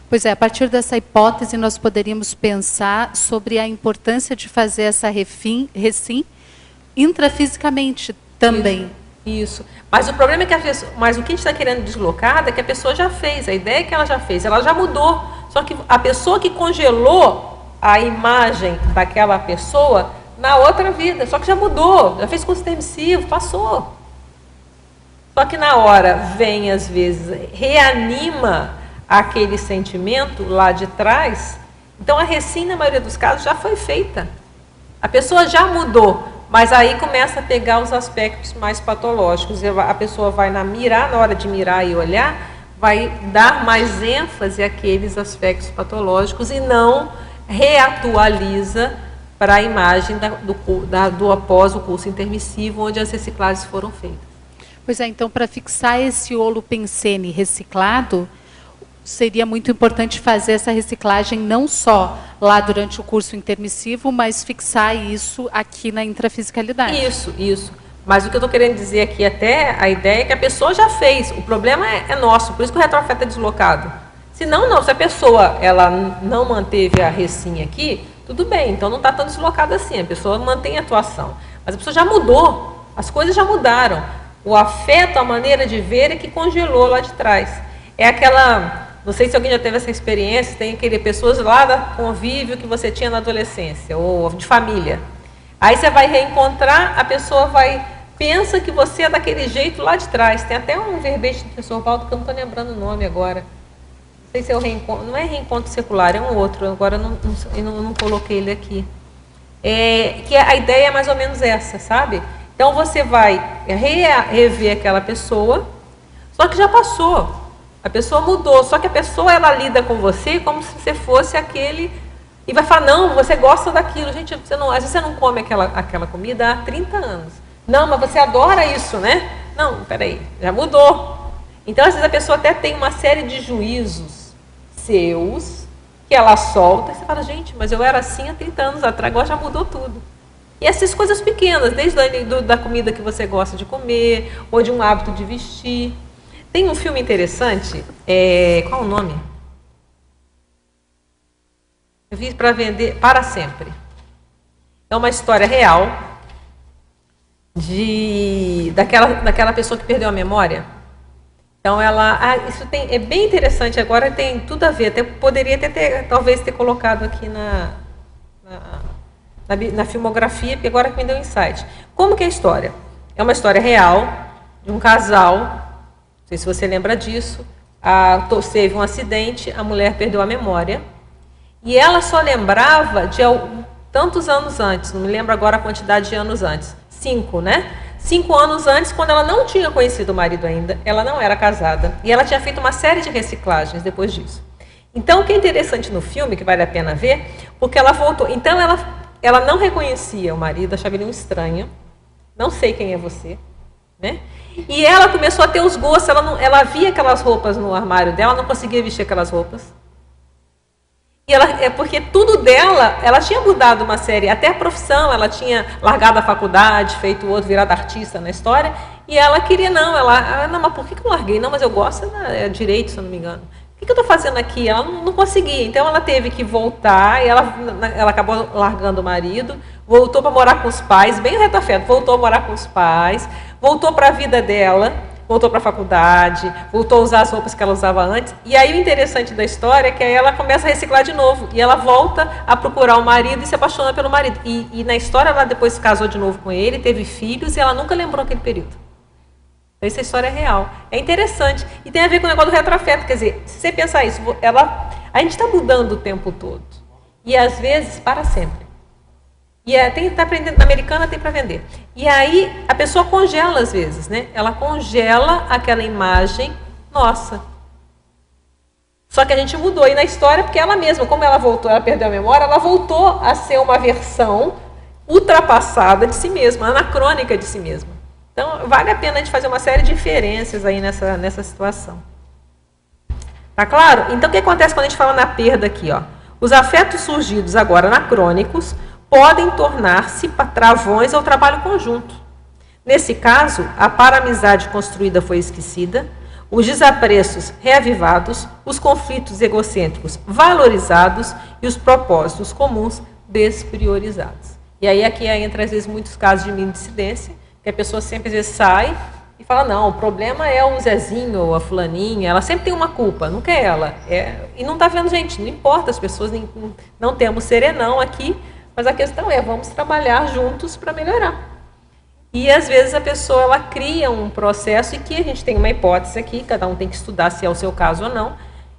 Pois é, a partir dessa hipótese nós poderíamos pensar sobre a importância de fazer essa recim intrafisicamente também. Isso. Mas o problema é que o que a gente está querendo deslocar é que a pessoa já fez, a ideia é que ela já fez, ela já mudou. Só que a pessoa que congelou a imagem daquela pessoa na outra vida, só que já mudou, já fez curso intermissivo, passou. Só que na hora vem, às vezes, reanima aquele sentimento lá de trás. Então a recém, na maioria dos casos, já foi feita. A pessoa já mudou, mas aí começa a pegar os aspectos mais patológicos. A pessoa vai mirar, na hora de mirar e olhar, vai dar mais ênfase àqueles aspectos patológicos e não reatualiza para a imagem do após o curso intermissivo, onde as reciclagens foram feitas. Pois é, então, para fixar esse holopensene reciclado, seria muito importante fazer essa reciclagem não só lá durante o curso intermissivo, mas fixar isso aqui na intrafisicalidade. Isso. Mas o que eu estou querendo dizer aqui até, a ideia é que a pessoa já fez. O problema é nosso, por isso que o retroafeto é deslocado. Se a pessoa ela não manteve a recém aqui, tudo bem, então não está tão deslocado assim, a pessoa mantém a atuação. Mas a pessoa já mudou, as coisas já mudaram. O afeto, a maneira de ver é que congelou lá de trás. É aquela, não sei se alguém já teve essa experiência, tem pessoas lá da convívio que você tinha na adolescência, ou de família. Aí você vai reencontrar, a pessoa pensa que você é daquele jeito lá de trás. Tem até um verbete do professor Valdo que eu não estou lembrando o nome agora. Não sei se é o reencontro, não é reencontro secular, é um outro, agora eu não coloquei ele aqui. Que a ideia é mais ou menos essa, sabe? Então você vai rever aquela pessoa, só que já passou. A pessoa mudou, só que a pessoa ela lida com você como se você fosse aquele... E vai falar, não, você gosta daquilo. Gente, às vezes você não come aquela comida há 30 anos. Não, mas você adora isso, né? Não, peraí, já mudou. Então, às vezes a pessoa até tem uma série de juízos seus, que ela solta, e você fala, gente, mas eu era assim há 30 anos atrás, agora já mudou tudo. E essas coisas pequenas, desde da comida que você gosta de comer, ou de um hábito de vestir. Tem um filme interessante, qual o nome? Eu vi para vender para sempre. É uma história real daquela pessoa que perdeu a memória. Então isso é bem interessante, agora tem tudo a ver, até poderia talvez ter colocado aqui na filmografia, porque agora que me deu um insight. Como que é a história? É uma história real, de um casal, não sei se você lembra disso, teve um acidente, a mulher perdeu a memória, e ela só lembrava de tantos anos antes, não me lembro agora a quantidade de anos antes, 5, né? 5 anos antes, quando ela não tinha conhecido o marido ainda, ela não era casada, e ela tinha feito uma série de reciclagens depois disso. Então, o que é interessante no filme, que vale a pena ver, porque ela voltou, então ela não reconhecia o marido, achava ele um estranho, não sei quem é você, né? E ela começou a ter os gostos, ela via aquelas roupas no armário dela, não conseguia vestir aquelas roupas. E porque tudo dela, ela tinha mudado uma série, até a profissão, ela tinha largado a faculdade, feito o outro, virado artista na história, e ela queria, não, mas por que eu larguei? Não, mas eu gosto de direito, se eu não me engano. O que eu estou fazendo aqui? Ela não conseguia, então ela teve que voltar, e ela acabou largando o marido, voltou para morar com os pais, bem o retroafeto, voltou a morar com os pais, voltou para a vida dela, voltou para a faculdade, voltou a usar as roupas que ela usava antes. E aí o interessante da história é que aí ela começa a reciclar de novo. E ela volta a procurar o marido e se apaixona pelo marido. E na história ela depois se casou de novo com ele, teve filhos e ela nunca lembrou aquele período. Então essa história é real. É interessante. E tem a ver com o negócio do retroafeto. Quer dizer, se você pensar isso, a gente está mudando o tempo todo. E às vezes para sempre. E está aprendendo, na americana tem para vender. E aí a pessoa congela às vezes, né? Ela congela aquela imagem nossa. Só que a gente mudou. E na história, porque ela mesma, como ela voltou, ela perdeu a memória, ela voltou a ser uma versão ultrapassada de si mesma, anacrônica de si mesma. Então, vale a pena a gente fazer uma série de inferências aí nessa situação. Tá claro? Então, o que acontece quando a gente fala na perda aqui? Ó? Os afetos surgidos agora anacrônicos podem tornar-se travões ao trabalho conjunto. Nesse caso, a paramizade construída foi esquecida, os desapreços reavivados, os conflitos egocêntricos valorizados e os propósitos comuns despriorizados. E aí aqui entra, às vezes, muitos casos de mini-dissidência, que a pessoa sempre, às vezes, sai e fala, não, o problema é o Zezinho ou a fulaninha, ela sempre tem uma culpa, nunca é ela. E não está vendo, gente, não importa, as pessoas não temos serenão aqui, mas a questão é, vamos trabalhar juntos para melhorar. E às vezes a pessoa ela cria um processo, e que a gente tem uma hipótese aqui, cada um tem que estudar se é o seu caso ou não,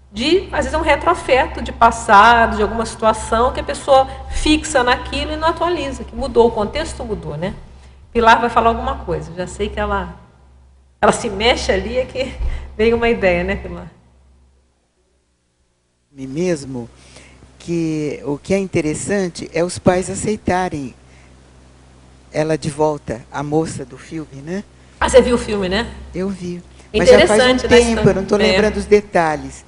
de, às vezes, é um retroafeto de passado, de alguma situação que a pessoa fixa naquilo e não atualiza, que mudou, o contexto mudou, né? Pilar vai falar alguma coisa, já sei que ela se mexe ali, é que veio uma ideia, né, Pilar? Mesmo que o que é interessante é os pais aceitarem ela de volta, a moça do filme, né? Ah, você viu o filme, né? Eu vi. Mas já faz um tempo, eu não estou lembrando os detalhes.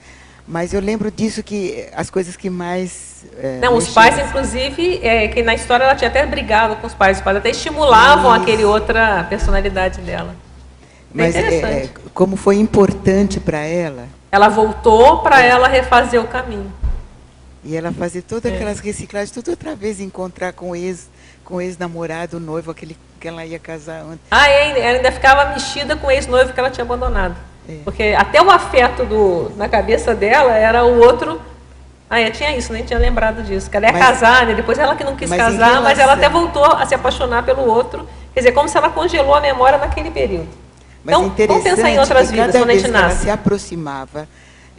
Mas eu lembro disso, que as coisas que mais... não, os pais, inclusive, que na história ela tinha até brigado com os pais até estimulavam aquele outra personalidade dela. Mas como foi importante para ela... Ela voltou para ela refazer o caminho. E ela fazer todas aquelas reciclagens, tudo outra vez, encontrar com o ex-namorado, o noivo, aquele que ela ia casar antes. Ela ainda ficava mexida com o ex-noivo que ela tinha abandonado. Porque até o afeto na cabeça dela era o outro... tinha isso, nem tinha lembrado disso. Que ela ia casar, né? Depois ela que não quis casar, mas ela até voltou a se apaixonar pelo outro. Quer dizer, como se ela congelou a memória naquele período. Mas então, vamos pensar em outras vidas, quando a gente nasce. Ela se aproximava,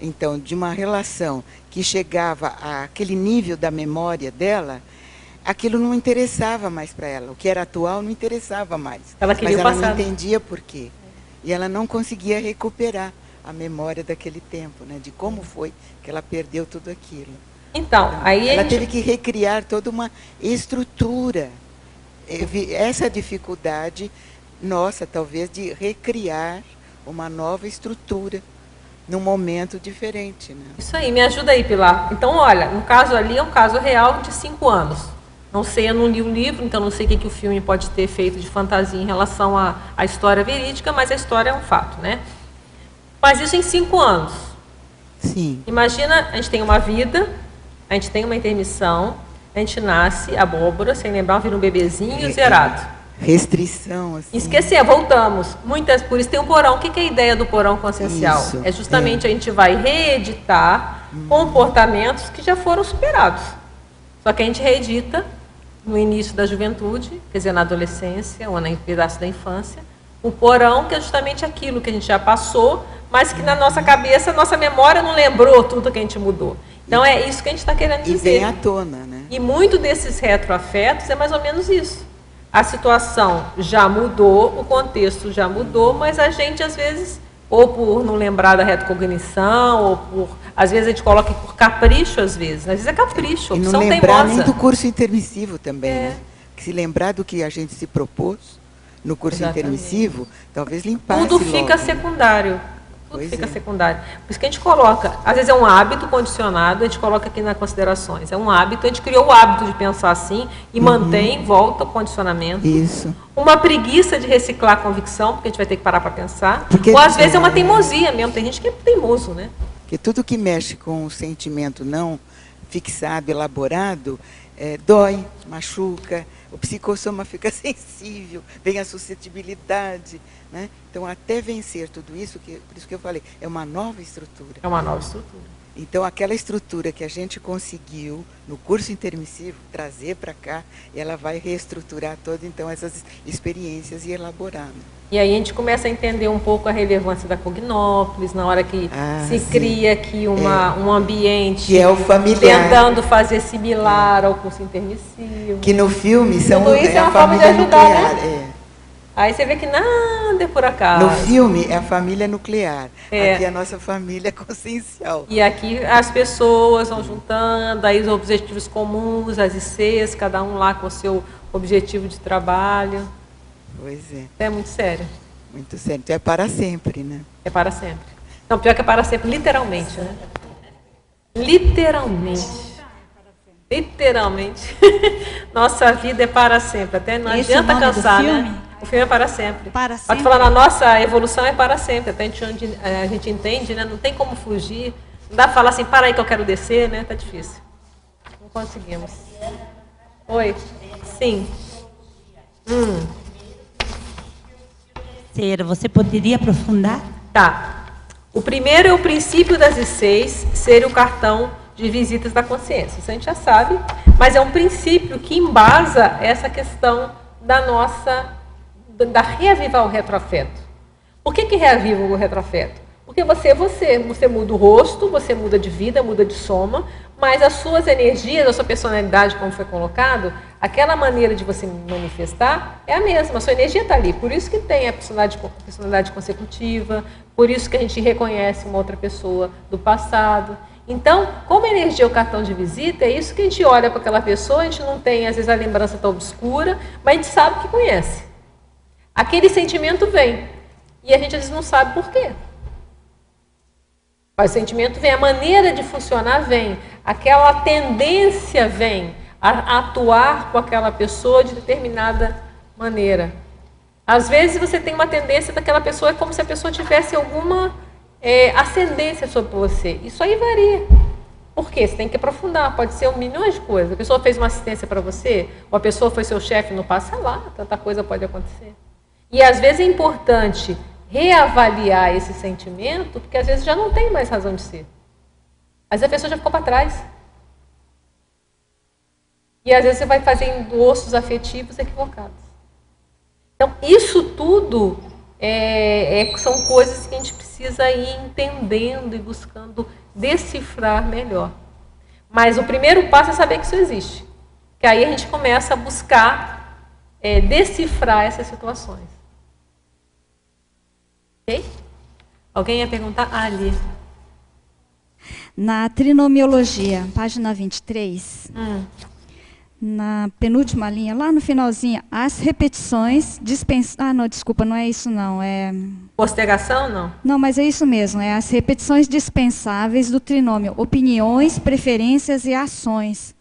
então, de uma relação que chegava àquele nível da memória dela, aquilo não interessava mais para ela. O que era atual não interessava mais. Ela queria mas ela passado. Não entendia por quê. E ela não conseguia recuperar a memória daquele tempo, né? De como foi que ela perdeu tudo aquilo. Então aí ela teve que recriar toda uma estrutura. Essa dificuldade nossa, talvez, de recriar uma nova estrutura num momento diferente, né? Isso aí, me ajuda aí, Pilar. Então, olha, no caso ali é um caso real de 5 anos. Não sei, eu não li o livro, então não sei o que o filme pode ter feito de fantasia em relação à história verídica, mas a história é um fato, né? Mas isso em 5 anos. Sim. Imagina, a gente tem uma vida, a gente tem uma intermissão, a gente nasce, abóbora, sem lembrar, vira um bebezinho zerado. Restrição, assim. Esquecer, voltamos. Por isso tem um porão. O que é a ideia do porão consciencial? Isso, é justamente a gente vai reeditar comportamentos que já foram superados. Só que a gente reedita no início da juventude, quer dizer, na adolescência ou no pedaço da infância, o porão, que é justamente aquilo que a gente já passou, mas que na nossa cabeça, nossa memória não lembrou tudo que a gente mudou. Então é isso que a gente está querendo dizer. E vem à tona, né? E muito desses retroafetos é mais ou menos isso. A situação já mudou, o contexto já mudou, mas a gente, às vezes, ou por não lembrar da retrocognição, ou por... Às vezes a gente coloca por capricho, às vezes é capricho, opção teimosa. E não lembrar nem do curso intermissivo também, né? Que se lembrar do que a gente se propôs no curso intermissivo, talvez limpasse tudo fica secundário. Tudo fica secundário. Por isso que a gente coloca, às vezes é um hábito condicionado, a gente coloca aqui nas considerações. É um hábito, a gente criou o hábito de pensar assim e mantém, volta ao condicionamento. Isso. Uma preguiça de reciclar a convicção, porque a gente vai ter que parar para pensar. Ou às vezes é uma teimosia mesmo, tem gente que é teimoso, né? Porque tudo que mexe com o sentimento não fixado, elaborado, dói, machuca, o psicossoma fica sensível, vem a suscetibilidade, né? Então, até vencer tudo isso, por isso que eu falei, é uma nova estrutura. É uma nova estrutura. Então, aquela estrutura que a gente conseguiu no curso intermissivo trazer para cá, ela vai reestruturar todas, então, essas experiências e elaborar. E aí a gente começa a entender um pouco a relevância da Cognópolis, na hora que se cria aqui um ambiente que é o familiar, tentando fazer similar ao curso intermissivo. Que no filme são é a família nuclear. Né? Aí você vê que nada é por acaso. No filme é a família nuclear, aqui é a nossa família consciencial. E aqui as pessoas vão juntando, aí os objetivos comuns, as ICs, cada um lá com o seu objetivo de trabalho. Pois é. É muito sério. Muito sério. Então é para sempre, né? É para sempre. Não, pior que é para sempre, literalmente, né? Literalmente. Literalmente. Nossa vida é para sempre. Até não adianta cansar, né? O filme é para sempre. Para sempre. Pode falar, a nossa evolução é para sempre. Até a gente entende, né? Não tem como fugir. Não dá para falar assim, para aí que eu quero descer, né? Tá difícil. Não conseguimos. Oi? Sim. terceiro, você poderia aprofundar? Tá. O primeiro é o princípio das I6, ser o cartão de visitas da consciência. Isso a gente já sabe, mas é um princípio que embasa essa questão da reavivar o retroafeto. Por que reaviva o retroafeto? Porque você muda o rosto, você muda de vida, muda de soma, mas as suas energias, a sua personalidade, como foi colocado, aquela maneira de você manifestar é a mesma, a sua energia está ali. Por isso que tem a personalidade consecutiva, por isso que a gente reconhece uma outra pessoa do passado. Então, como a energia é o cartão de visita, é isso que a gente olha para aquela pessoa, a gente não tem, às vezes, a lembrança tão obscura, mas a gente sabe que conhece. Aquele sentimento vem, e a gente às vezes não sabe por quê. Mas o sentimento vem, a maneira de funcionar vem, aquela tendência vem a atuar com aquela pessoa de determinada maneira. Às vezes você tem uma tendência daquela pessoa, é como se a pessoa tivesse alguma ascendência sobre você. Isso aí varia. Por quê? Você tem que aprofundar, pode ser milhões de coisas. A pessoa fez uma assistência para você, ou a pessoa foi seu chefe no passado, sei lá, tanta coisa pode acontecer. E às vezes é importante reavaliar esse sentimento, porque às vezes já não tem mais razão de ser. Às vezes a pessoa já ficou para trás. E às vezes você vai fazendo ossos afetivos equivocados. Então, isso tudo são coisas que a gente precisa ir entendendo e buscando decifrar melhor. Mas o primeiro passo é saber que isso existe. Que aí a gente começa a buscar decifrar essas situações. Ok? Alguém ia perguntar? Ali. Na trinomiologia, página 23, na penúltima linha, lá no finalzinho, as repetições dispensáveis... não, desculpa, não é isso não. Postergação, não? Não, mas é isso mesmo, é as repetições dispensáveis do trinômio, opiniões, preferências e ações.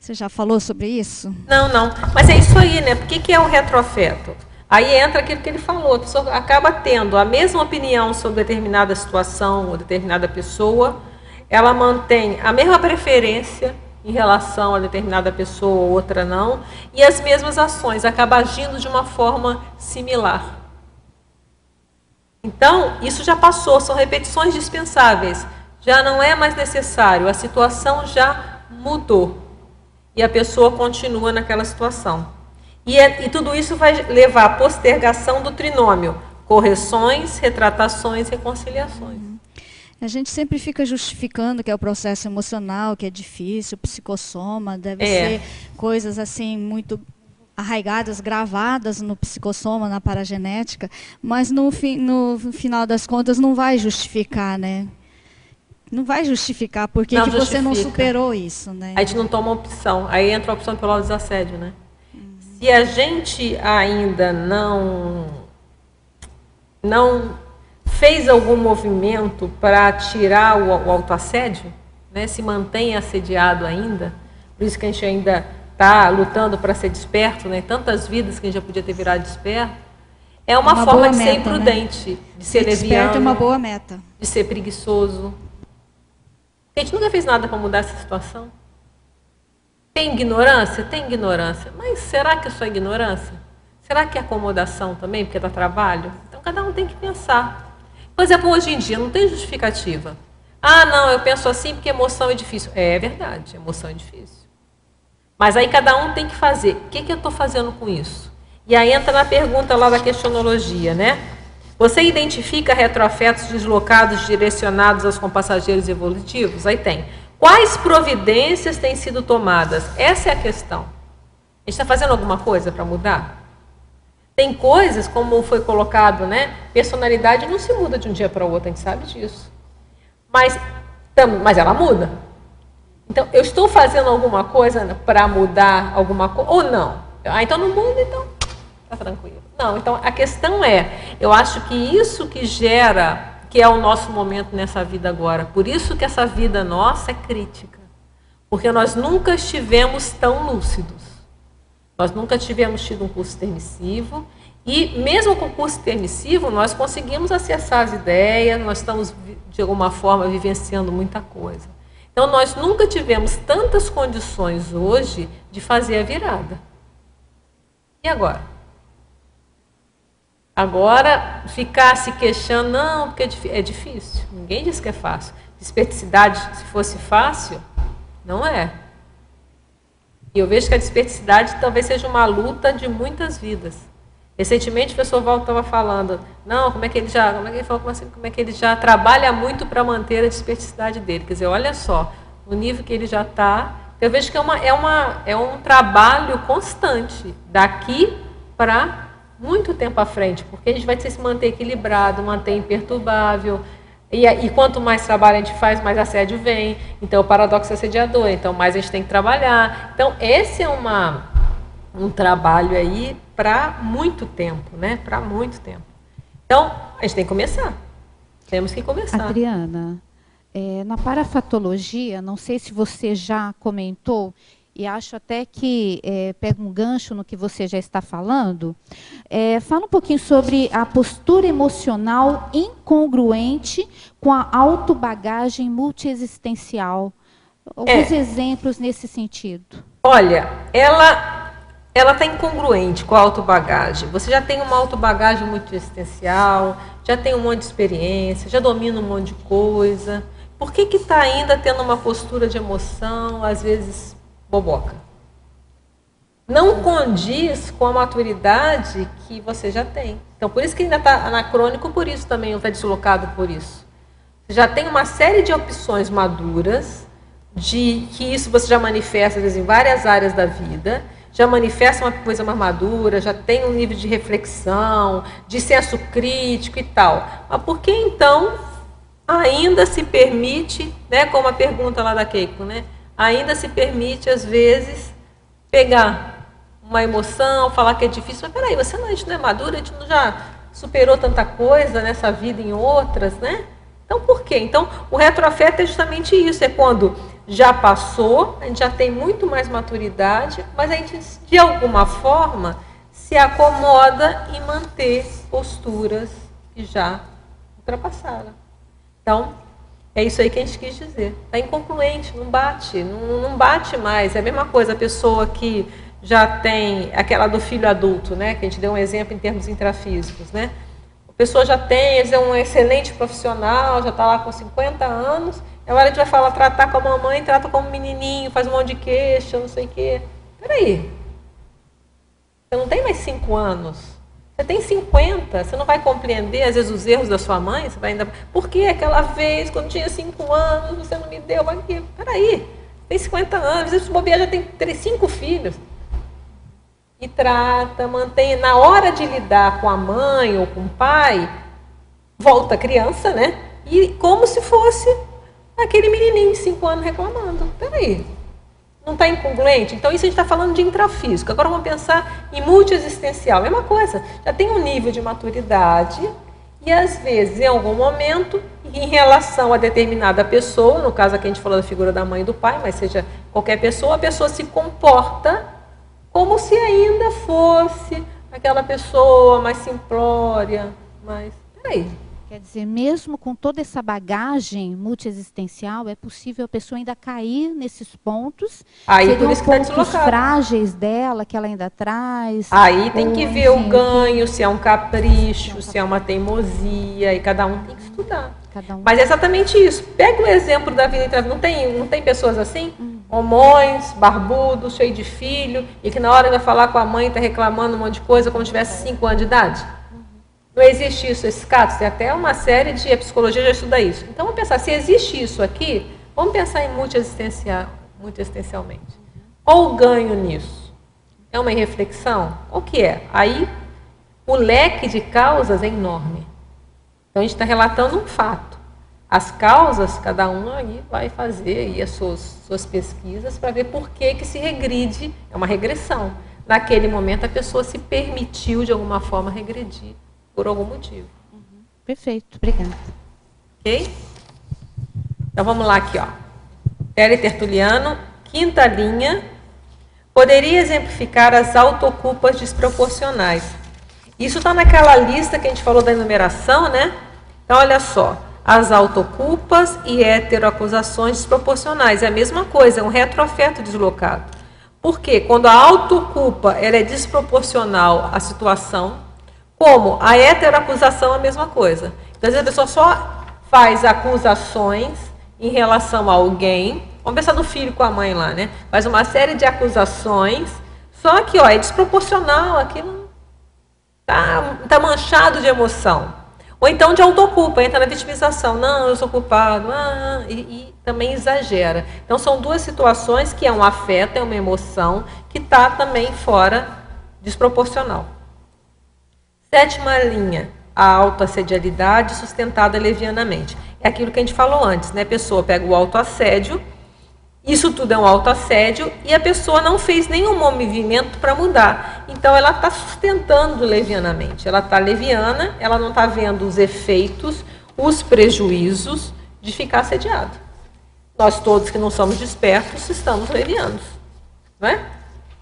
Você já falou sobre isso? Não, mas é isso aí, né? Por que é o retroafeto? Aí entra aquilo que ele falou, a pessoa acaba tendo a mesma opinião sobre determinada situação ou determinada pessoa, ela mantém a mesma preferência em relação a determinada pessoa ou outra não, e as mesmas ações, acaba agindo de uma forma similar. Então, isso já passou, são repetições dispensáveis, já não é mais necessário, a situação já mudou, e a pessoa continua naquela situação. E tudo isso vai levar à postergação do trinômio, correções, retratações, reconciliações. A gente sempre fica justificando que é o processo emocional, que é difícil, o psicossoma, deve ser coisas assim muito arraigadas, gravadas no psicossoma, na paragenética, mas no final das contas não vai justificar, né? Não vai justificar porque que você não superou isso, né? A gente não toma opção, aí entra a opção pelo desassédio, né? Se a gente ainda não fez algum movimento para tirar o autoassédio, né, se mantém assediado ainda, por isso que a gente ainda está lutando para ser desperto, né, tantas vidas que a gente já podia ter virado desperto, é uma forma de ser imprudente, né? De ser leviano, é uma boa meta. De ser preguiçoso. A gente nunca fez nada para mudar essa situação. Tem ignorância? Tem ignorância. Mas será que é só ignorância? Será que é acomodação também, porque dá trabalho? Então, cada um tem que pensar. Por exemplo, hoje em dia, não tem justificativa. Ah, não, eu penso assim porque emoção é difícil. É verdade, emoção é difícil. Mas aí cada um tem que fazer. O que eu estou fazendo com isso? E aí entra na pergunta lá da questionologia, né? Você identifica retroafetos deslocados direcionados aos compassageiros evolutivos? Aí tem. Quais providências têm sido tomadas? Essa é a questão. A gente está fazendo alguma coisa para mudar? Tem coisas, como foi colocado, né? Personalidade não se muda de um dia para o outro, a gente sabe disso. Mas ela muda. Então, eu estou fazendo alguma coisa para mudar alguma coisa? Ou não? Ah, então não muda, então está tranquilo. Não, então a questão eu acho que isso que gera... que é o nosso momento nessa vida agora. Por isso que essa vida nossa é crítica. Porque nós nunca estivemos tão lúcidos. Nós nunca tivemos tido um curso intermissivo. E mesmo com o curso intermissivo, nós conseguimos acessar as ideias, nós estamos, de alguma forma, vivenciando muita coisa. Então, nós nunca tivemos tantas condições hoje de fazer a virada. E agora? Agora, ficar se queixando, não, porque é difícil. Ninguém diz que é fácil. Desperticidade, se fosse fácil, não é. E eu vejo que a desperticidade talvez seja uma luta de muitas vidas. Recentemente o professor Walter estava falando, não, como é que ele já trabalha muito para manter a desperticidade dele. Quer dizer, olha só, o nível que ele já está. Eu vejo que é um trabalho constante, daqui para muito tempo à frente, porque a gente vai ter que se manter equilibrado, manter imperturbável. E quanto mais trabalho a gente faz, mais assédio vem. Então, o paradoxo assediador. Então, mais a gente tem que trabalhar. Então, esse é um trabalho aí para muito tempo, né? Para muito tempo. Então, a gente tem que começar. Temos que começar. Adriana, na parafatologia, não sei se você já comentou, e acho até que pega um gancho no que você já está falando. Fala um pouquinho sobre a postura emocional incongruente com a autobagagem multiexistencial. Alguns exemplos nesse sentido. Olha, ela está incongruente com a autobagagem. Você já tem uma autobagagem multiexistencial, já tem um monte de experiência, já domina um monte de coisa. Por que está ainda tendo uma postura de emoção, às vezes boboca? Não condiz com a maturidade que você já tem. Então, por isso que ainda está anacrônico, por isso também está deslocado por isso. Você já tem uma série de opções maduras, de que isso você já manifesta, às vezes, em várias áreas da vida, já manifesta uma coisa mais madura, já tem um nível de reflexão, de senso crítico e tal. Mas por que, então, ainda se permite, né, como a pergunta lá da Keiko, né? Ainda se permite, às vezes, pegar uma emoção, falar que é difícil, mas peraí, a gente não é madura, a gente não já superou tanta coisa nessa vida em outras, né? Então, por quê? Então, o retroafeto é justamente isso, é quando já passou, a gente já tem muito mais maturidade, mas a gente, de alguma forma, se acomoda em manter posturas que já ultrapassaram. Então, é isso aí que a gente quis dizer. Está incongruente, não bate mais. É a mesma coisa a pessoa que já tem aquela do filho adulto, né? Que a gente deu um exemplo em termos intrafísicos, né? A pessoa já tem, é um excelente profissional, já está lá com 50 anos, agora a gente vai falar, tratar com a mamãe, trata como um menininho, faz um monte de queixa, não sei o quê. Peraí, você não tem mais 5 anos. Você tem 50, você não vai compreender, às vezes, os erros da sua mãe, você vai ainda... Por que aquela vez, quando tinha 5 anos, você não me deu? Peraí, tem 50 anos, às vezes o bobear já tem 5 filhos. E trata, mantém, na hora de lidar com a mãe ou com o pai, volta a criança, né? E como se fosse aquele menininho de 5 anos reclamando. Peraí, não está incongruente? Então, isso a gente está falando de intrafísico. Agora vamos pensar em multiexistencial. Mesma coisa, já tem um nível de maturidade e, às vezes, em algum momento, em relação a determinada pessoa, no caso aqui a gente falou da figura da mãe e do pai, mas seja qualquer pessoa, a pessoa se comporta como se ainda fosse aquela pessoa mais simplória, mas peraí. Quer dizer, mesmo com toda essa bagagem multiexistencial, é possível a pessoa ainda cair nesses pontos? Aí, seriam por isso que pontos frágeis dela, que ela ainda traz? Aí tem que ver o ganho, se é um capricho, se é uma teimosia, e cada um tem que estudar. Mas é exatamente isso. Pega o exemplo da vida intrafísica. Não tem pessoas assim? Homões, barbudos, cheios de filho, e que na hora vai falar com a mãe está reclamando um monte de coisa como se tivesse 5 anos de idade? Não existe isso, esses casos? Tem até uma série de psicologia já estuda isso. Então vamos pensar, se existe isso aqui, vamos pensar em multiexistencialmente. Qual o ganho nisso? É uma reflexão? O que é? Aí o leque de causas é enorme. Então a gente está relatando um fato. As causas, cada um aí vai fazer aí as suas pesquisas para ver por que se regride, é uma regressão. Naquele momento a pessoa se permitiu de alguma forma regredir, por algum motivo. Perfeito, obrigada. Ok? Então vamos lá aqui, ó. Terry Tertuliano, 5ª linha. Poderia exemplificar as autoculpas desproporcionais. Isso está naquela lista que a gente falou da enumeração, né? Então, olha só. As autoculpas e heteroacusações desproporcionais. É a mesma coisa, é um retroafeto deslocado. Por quê? Quando a autoculpa ela é desproporcional à situação, Como a heteroacusação é a mesma coisa. Então, às vezes a pessoa só faz acusações em relação a alguém. Vamos pensar no filho com a mãe lá, né? Faz uma série de acusações, só que é desproporcional, aquilo tá manchado de emoção. Ou então de autoculpa, entra na vitimização. Não, eu sou culpado. E também exagera. Então, são duas situações que é um afeto, é uma emoção, que está também fora desproporcional. 7ª linha, a autoassedialidade sustentada levianamente. É aquilo que a gente falou antes, né? A pessoa pega o autoassédio, isso tudo é um autoassédio, e a pessoa não fez nenhum movimento para mudar. Então, ela está sustentando levianamente. Ela está leviana, ela não está vendo os efeitos, os prejuízos de ficar assediado. Nós todos que não somos despertos, estamos levianos. Não é?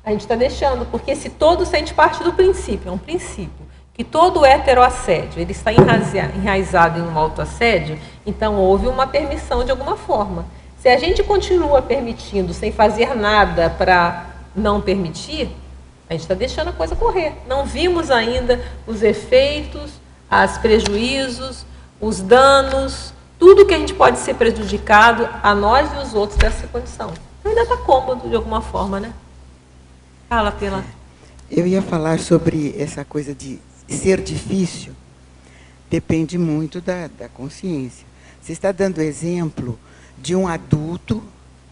A gente está deixando, porque se todo sente parte do princípio, é um princípio, que todo heteroassédio, ele está enraizado em um autoassédio, então houve uma permissão de alguma forma. Se a gente continua permitindo sem fazer nada para não permitir, a gente está deixando a coisa correr. Não vimos ainda os efeitos, os prejuízos, os danos, tudo que a gente pode ser prejudicado a nós e os outros dessa condição. Então ainda está cômodo de alguma forma, né? Fala, Pela. Eu ia falar sobre essa coisa de ser difícil, depende muito da consciência. Você está dando exemplo de um adulto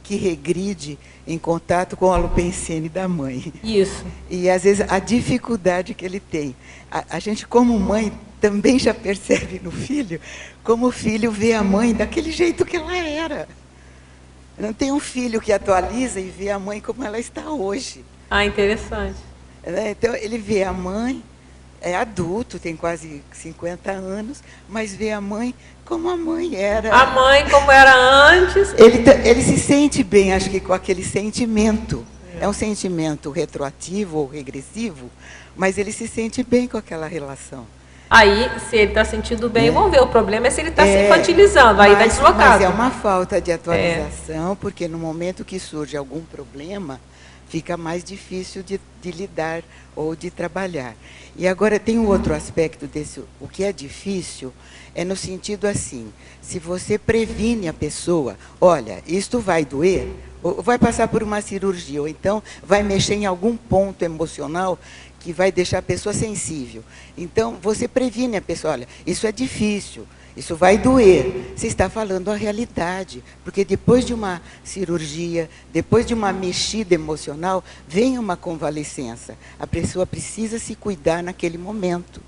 que regride em contato com a alopensene da mãe. Isso. E, às vezes, a dificuldade que ele tem. A gente, como mãe, também já percebe no filho, como o filho vê a mãe daquele jeito que ela era. Não tem um filho que atualiza e vê a mãe como ela está hoje. Interessante. Então, ele vê a mãe, é adulto, tem quase 50 anos, mas vê a mãe como a mãe era. A mãe como era antes. Ele se sente bem, acho que com aquele sentimento. É um sentimento retroativo ou regressivo, mas ele se sente bem com aquela relação. Aí, se ele está sentindo bem, vamos ver. O problema é se ele está se infantilizando, aí está deslocado. Mas é uma falta de atualização, porque no momento que surge algum problema, fica mais difícil de lidar ou de trabalhar. E agora tem um outro aspecto desse, o que é difícil, é no sentido assim, se você previne a pessoa, olha, isto vai doer, ou vai passar por uma cirurgia, ou então vai mexer em algum ponto emocional que vai deixar a pessoa sensível. Então, você previne a pessoa, olha, isso é difícil, isso vai doer. Você está falando a realidade, porque depois de uma cirurgia, depois de uma mexida emocional, vem uma convalescença. A pessoa precisa se cuidar naquele momento.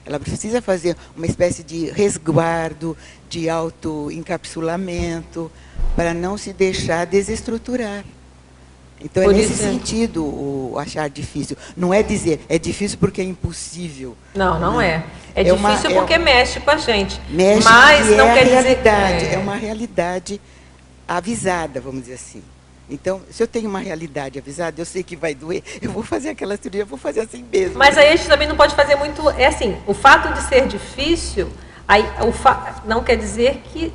Ela precisa fazer uma espécie de resguardo, de autoencapsulamento, para não se deixar desestruturar. Então, é nesse sentido o achar difícil. Não é dizer, é difícil porque é impossível. Não, não é. É difícil porque mexe com a gente. Mexe, mas não quer dizer realidade. É uma realidade avisada, vamos dizer assim. Então, se eu tenho uma realidade avisada, eu sei que vai doer, eu vou fazer aquela cirurgia, eu vou fazer assim mesmo. Mas aí a gente também não pode fazer muito... É assim, o fato de ser difícil, aí, não quer dizer que...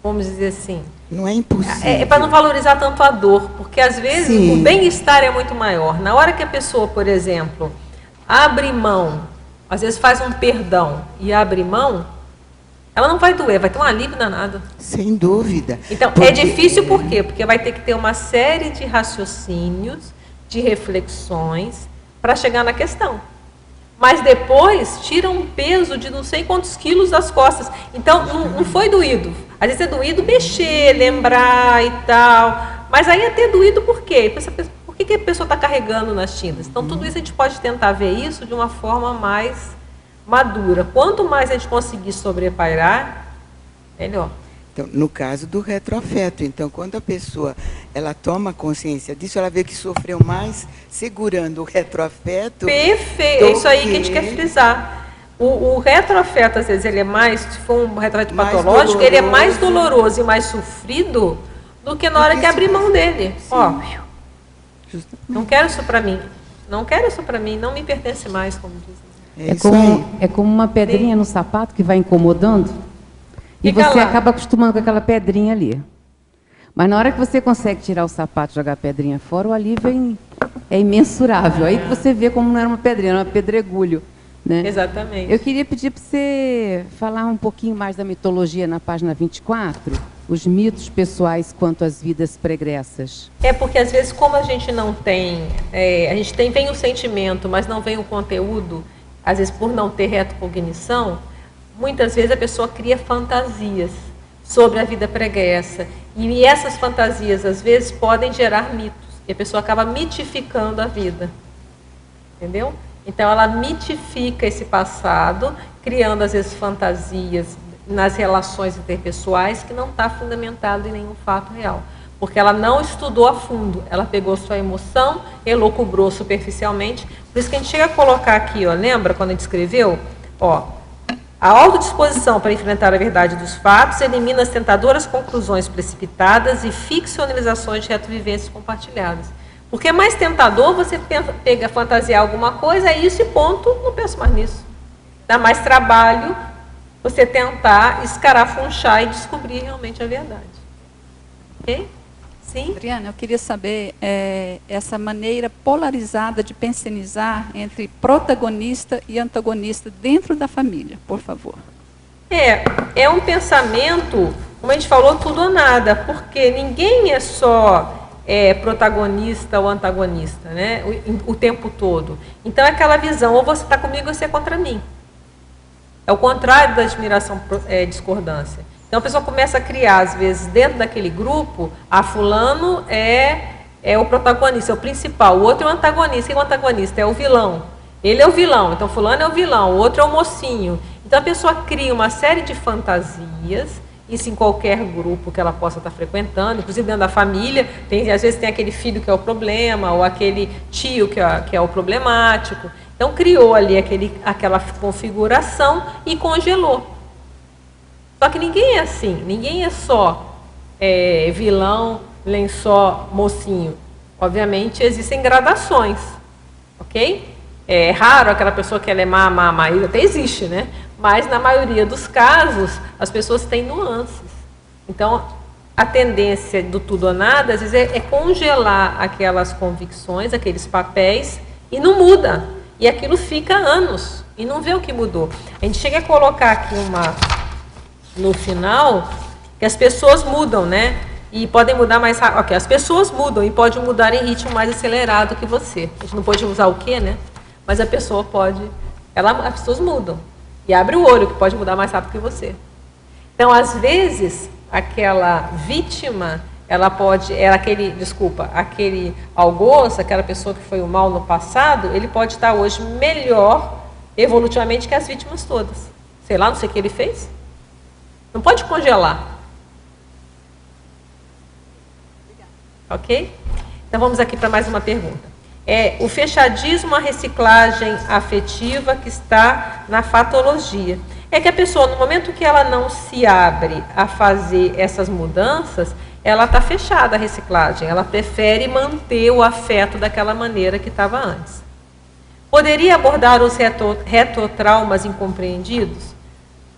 Vamos dizer assim... Não é impossível. É para não valorizar tanto a dor, porque às vezes o bem-estar é muito maior. Na hora que a pessoa, por exemplo, abre mão, às vezes faz um perdão e abre mão, ela não vai doer, vai ter um alívio danado. Sem dúvida. Então, é difícil por quê? Porque vai ter que ter uma série de raciocínios, de reflexões, para chegar na questão. Mas depois tira um peso de não sei quantos quilos das costas. Então, não foi doído. Às vezes é doído mexer, lembrar e tal. Mas aí é ter doído por quê? Por que a pessoa está carregando nas tintas? Então, tudo isso a gente pode tentar ver isso de uma forma mais madura. Quanto mais a gente conseguir sobrepairar, melhor. Então, no caso do retroafeto, então, quando a pessoa ela toma consciência disso, ela vê que sofreu mais segurando o retroafeto. Perfeito, é isso aí que a gente quer frisar. O retroafeto, às vezes, ele é mais, se for um retroafeto patológico, doloroso, ele é mais doloroso e mais sofrido do que na hora que abrir mão dele. Ó, não quero isso para mim, não quero isso para mim, não me pertence mais, como dizem. É como uma pedrinha no sapato que vai incomodando. E você acaba acostumando com aquela pedrinha ali. Mas na hora que você consegue tirar o sapato e jogar a pedrinha fora, o alívio é imensurável. Aí que você vê como não era uma pedrinha, era um pedregulho. Né? Exatamente. Eu queria pedir para você falar um pouquinho mais da mitologia na página 24, os mitos pessoais quanto às vidas pregressas. É porque, às vezes, como a gente não tem... a gente vem o sentimento, mas não vem o conteúdo, às vezes, por não ter retrocognição, muitas vezes a pessoa cria fantasias sobre a vida pregressa. E essas fantasias, às vezes, podem gerar mitos. E a pessoa acaba mitificando a vida. Entendeu? Então, ela mitifica esse passado, criando, às vezes, fantasias nas relações interpessoais que não está fundamentado em nenhum fato real. Porque ela não estudou a fundo. Ela pegou sua emoção, elucubrou superficialmente. Por isso que a gente chega a colocar aqui, ó, lembra quando a gente escreveu? Ó, a autodisposição para enfrentar a verdade dos fatos elimina as tentadoras conclusões precipitadas e ficcionalizações de retrovivências compartilhadas. Porque é mais tentador você pega fantasiar alguma coisa, é isso e ponto, não penso mais nisso. Dá mais trabalho você tentar escarafunchar e descobrir realmente a verdade. Ok? Sim? Adriana, eu queria saber essa maneira polarizada de pensionizar entre protagonista e antagonista dentro da família, por favor. É um pensamento, como a gente falou, tudo ou nada, porque ninguém é só protagonista ou antagonista, né? O tempo todo. Então é aquela visão, ou você está comigo ou você é contra mim. É o contrário da admiração discordância. Então a pessoa começa a criar, às vezes, dentro daquele grupo, fulano é o protagonista, é o principal, o outro é o antagonista. Quem é o antagonista? É o vilão. Ele é o vilão, então fulano é o vilão, o outro é o mocinho. Então a pessoa cria uma série de fantasias, isso em qualquer grupo que ela possa estar frequentando, inclusive dentro da família, às vezes tem aquele filho que é o problema, ou aquele tio que é o problemático. Então criou ali aquela configuração e congelou. Só que ninguém é assim, ninguém é só vilão, nem só mocinho. Obviamente existem gradações, ok? É raro aquela pessoa que ela é má, até existe, né? Mas na maioria dos casos, as pessoas têm nuances. Então, a tendência do tudo ou nada, às vezes, é congelar aquelas convicções, aqueles papéis, e não muda. E aquilo fica anos, e não vê o que mudou. A gente chega a colocar aqui no final, que as pessoas mudam, né? E podem mudar mais rápido. Ok, as pessoas mudam e podem mudar em ritmo mais acelerado que você. A gente não pode usar o quê, né? Mas a pessoa pode... as pessoas mudam. E abre o olho, que pode mudar mais rápido que você. Então, às vezes, aquela vítima, aquele algoz, aquela pessoa que foi o mal no passado, ele pode estar hoje melhor evolutivamente que as vítimas todas. Sei lá, não sei o que ele fez. Não pode congelar. Ok? Então vamos aqui para mais uma pergunta. O fechadismo, a reciclagem afetiva que está na fatologia. É que a pessoa, no momento que ela não se abre a fazer essas mudanças, ela está fechada a reciclagem. Ela prefere manter o afeto daquela maneira que estava antes. Poderia abordar os retrotraumas incompreendidos?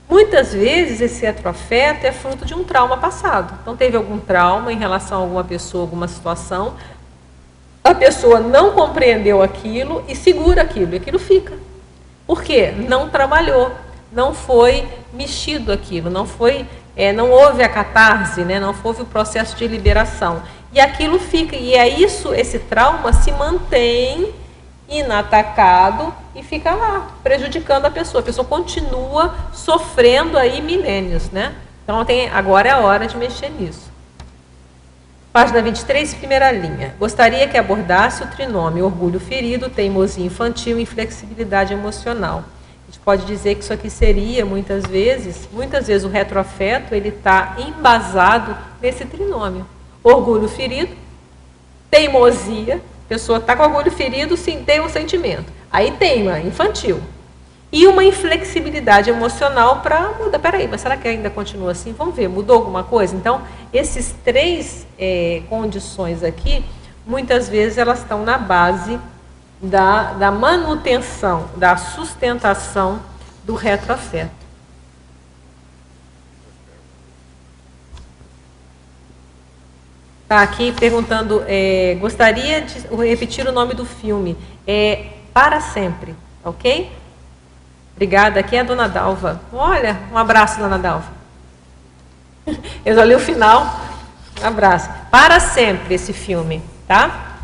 Muitas vezes esse retroafeto é fruto de um trauma passado. Então teve algum trauma em relação a alguma pessoa, alguma situação, a pessoa não compreendeu aquilo e segura aquilo, e aquilo fica. Por quê? Não trabalhou, não foi mexido aquilo, não houve a catarse, né? Não houve o processo de liberação. E aquilo fica, e esse trauma se mantém inatacado e fica lá, prejudicando a pessoa continua sofrendo aí milênios, né? Então agora é a hora de mexer nisso. Página 23, primeira linha. Gostaria que abordasse o trinômio orgulho ferido, teimosia infantil e inflexibilidade emocional. A gente pode dizer que isso aqui seria, muitas vezes o retroafeto, ele está embasado nesse trinômio. Orgulho ferido, teimosia, a pessoa está com orgulho ferido, sim, tem um sentimento. Aí teima, infantil. E uma inflexibilidade emocional para mudar. Peraí, mas será que ainda continua assim? Vamos ver, mudou alguma coisa? Então, esses três condições aqui, muitas vezes elas estão na base da manutenção, da sustentação do retroafeto. Está aqui perguntando, gostaria de repetir o nome do filme. Para Sempre, ok? Obrigada. Aqui é a dona Dalva. Olha, um abraço, dona Dalva. Eu já li o final. Um abraço. Para sempre esse filme, tá?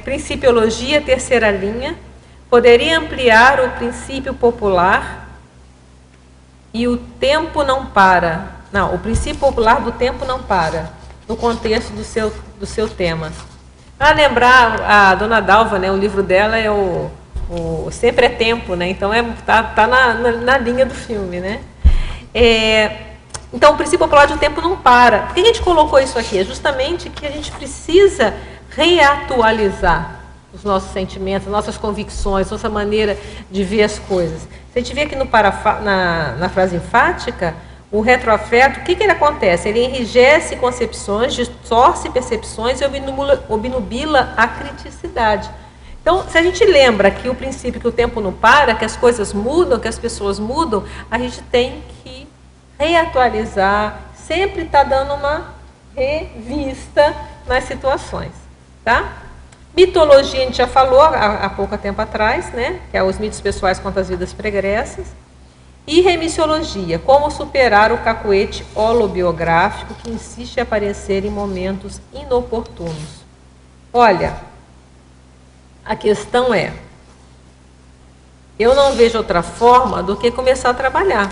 Principiologia, terceira linha. Poderia ampliar o princípio popular e o tempo não para. Não, o princípio popular do tempo não para, no contexto do seu tema. Para lembrar, a dona Dalva, né, o livro dela é o Sempre é Tempo, né? Então tá na linha do filme, né? Então, o princípio popular do tempo não para. Por que a gente colocou isso aqui? É justamente que a gente precisa reatualizar os nossos sentimentos, nossas convicções, nossa maneira de ver as coisas. Se a gente vê aqui na frase enfática, o retroafeto, o que ele acontece? Ele enrijece concepções, distorce percepções e obnubila a criticidade. Então, se a gente lembra que o princípio que o tempo não para, que as coisas mudam, que as pessoas mudam, a gente tem que reatualizar, sempre estar dando uma revista nas situações, tá? Mitologia, a gente já falou há pouco tempo atrás, né? Que é os mitos pessoais contra as vidas pregressas. E remissiologia, como superar o cacuete holobiográfico que insiste em aparecer em momentos inoportunos. Olha, a questão é, eu não vejo outra forma do que começar a trabalhar.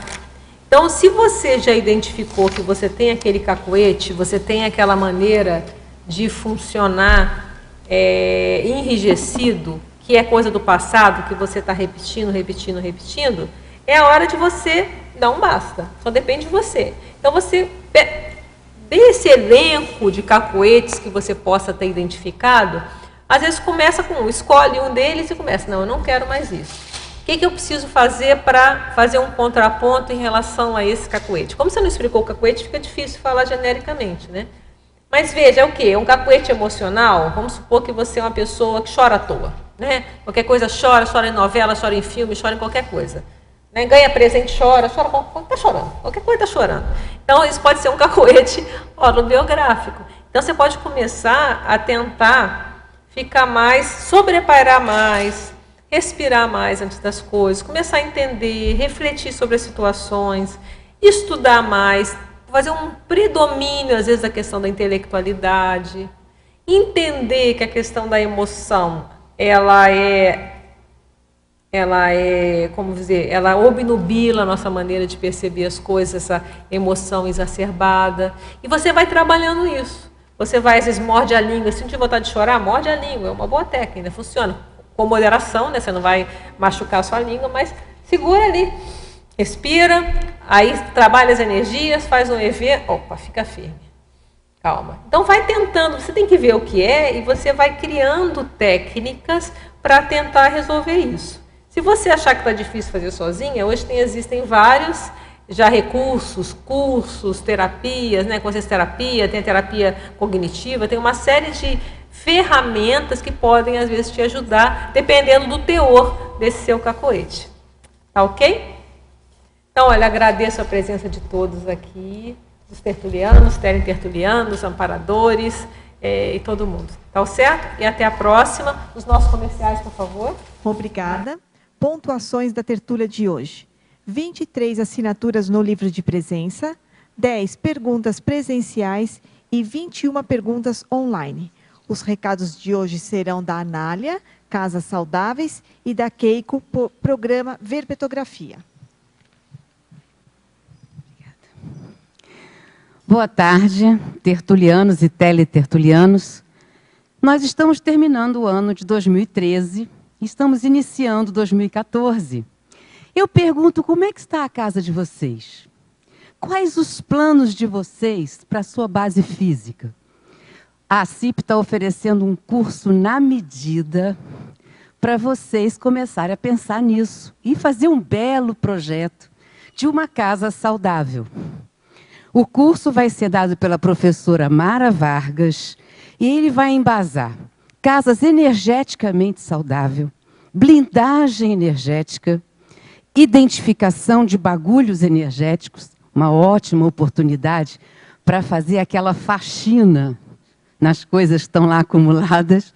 Então, se você já identificou que você tem aquele cacuete, você tem aquela maneira de funcionar enrijecido, que é coisa do passado, que você está repetindo, é a hora de você dar um basta. Só depende de você. Então, você desse elenco de cacuetes que você possa ter identificado, às vezes começa com escolhe um deles e começa, não, eu não quero mais isso. O que eu preciso fazer para fazer um contraponto em relação a esse cacuete? Como você não explicou o cacuete, fica difícil falar genericamente, né? Mas veja, é o quê? É um cacuete emocional? Vamos supor que você é uma pessoa que chora à toa, né? Qualquer coisa chora em novela, chora em filme, chora em qualquer coisa. Né? Ganha presente, chora está chorando, qualquer coisa está chorando. Então, isso pode ser um cacuete holobiográfico. Então, você pode começar a tentar ficar mais, sobrepairar mais, respirar mais antes das coisas, começar a entender, refletir sobre as situações, estudar mais, fazer um predomínio, às vezes, da questão da intelectualidade, entender que a questão da emoção, ela como dizer, ela obnubila a nossa maneira de perceber as coisas, essa emoção exacerbada, e você vai trabalhando isso. Você vai, às vezes, morde a língua, se sentir vontade de chorar, morde a língua, é uma boa técnica, funciona. Com moderação, né? Você não vai machucar a sua língua, mas segura ali, respira, aí trabalha as energias, faz um EV, opa, fica firme, calma. Então vai tentando, você tem que ver o que é e você vai criando técnicas para tentar resolver isso. Se você achar que está difícil fazer sozinha, hoje existem vários já recursos, cursos, terapias, né? Consciência terapia, tem a terapia cognitiva, tem uma série de ferramentas que podem, às vezes, te ajudar, dependendo do teor desse seu cacoete. Tá ok? Então, olha, agradeço a presença de todos aqui, dos tertulianos, tertulianos, amparadores e todo mundo. Tá certo? E até a próxima. Os nossos comerciais, por favor. Obrigada. Pontuações da tertúlia de hoje. 23 assinaturas no livro de presença, 10 perguntas presenciais e 21 perguntas online. Os recados de hoje serão da Anália, Casas Saudáveis, e da Keiko, programa Verbetografia. Boa tarde, tertulianos e teletertulianos. Nós estamos terminando o ano de 2013 e estamos iniciando 2014. Eu pergunto, como é que está a casa de vocês? Quais os planos de vocês para a sua base física? A CIP está oferecendo um curso na medida para vocês começarem a pensar nisso e fazer um belo projeto de uma casa saudável. O curso vai ser dado pela professora Mara Vargas e ele vai embasar casas energeticamente saudáveis, blindagem energética, identificação de bagulhos energéticos, uma ótima oportunidade para fazer aquela faxina nas coisas que estão lá acumuladas,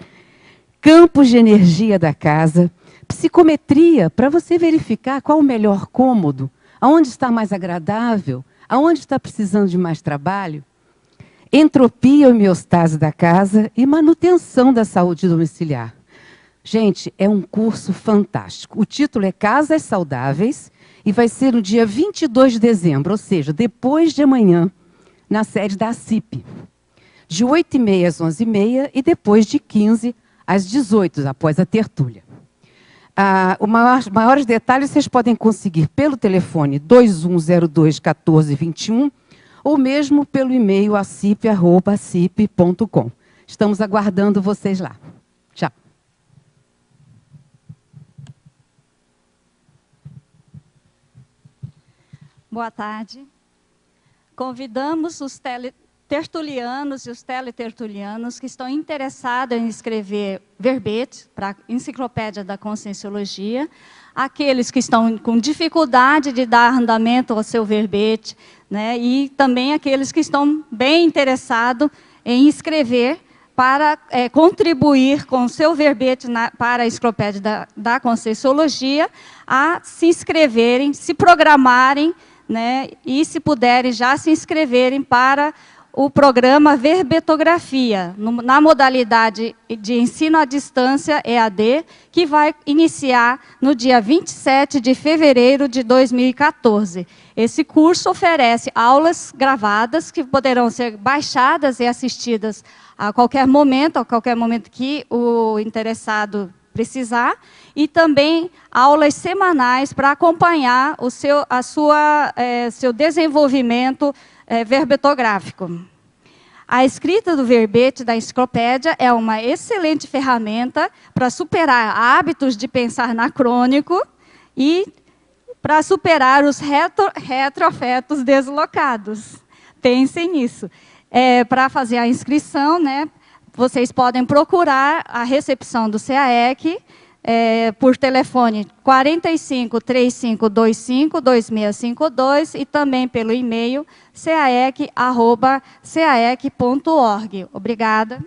campos de energia da casa, Psicometria, para você verificar qual o melhor cômodo, aonde está mais agradável, aonde está precisando de mais trabalho. Entropia e homeostase da casa e manutenção da saúde domiciliar. Gente, é um curso fantástico. O título é Casas Saudáveis e vai ser no dia 22 de dezembro, ou seja, depois de amanhã, na sede da ACIP. De 8h30 às 11h30 e depois de 15 às 18h, após a tertúlia. Os maiores detalhes vocês podem conseguir pelo telefone 2102-1421 ou mesmo pelo e-mail acip@acip.com. Estamos aguardando vocês lá. Tchau. Boa tarde. Convidamos os tertulianos e os teletertulianos que estão interessados em escrever verbete para a Enciclopédia da Conscienciologia, aqueles que estão com dificuldade de dar andamento ao seu verbete, né, e também aqueles que estão bem interessados em escrever para contribuir com o seu verbete para a Enciclopédia da Conscienciologia, a se inscreverem, se programarem, né, e, se puderem, já se inscreverem para o programa Verbetografia, na modalidade de ensino à distância, EAD, que vai iniciar no dia 27 de fevereiro de 2014. Esse curso oferece aulas gravadas que poderão ser baixadas e assistidas a qualquer momento que o interessado precisar, e também aulas semanais para acompanhar seu desenvolvimento verbetográfico. A escrita do verbete da enciclopédia é uma excelente ferramenta para superar hábitos de pensar anacrônico e para superar os retroafetos deslocados. Pensem nisso. Para fazer a inscrição, né, vocês podem procurar a recepção do CAEC por telefone 45 3525 2652 e também pelo e-mail caec@caec.org. Obrigada.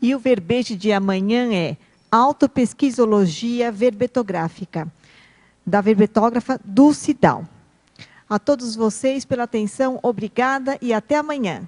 E o verbete de amanhã é Autopesquisologia Verbetográfica, da verbetógrafa Dulce Dal. A todos vocês pela atenção, obrigada e até amanhã.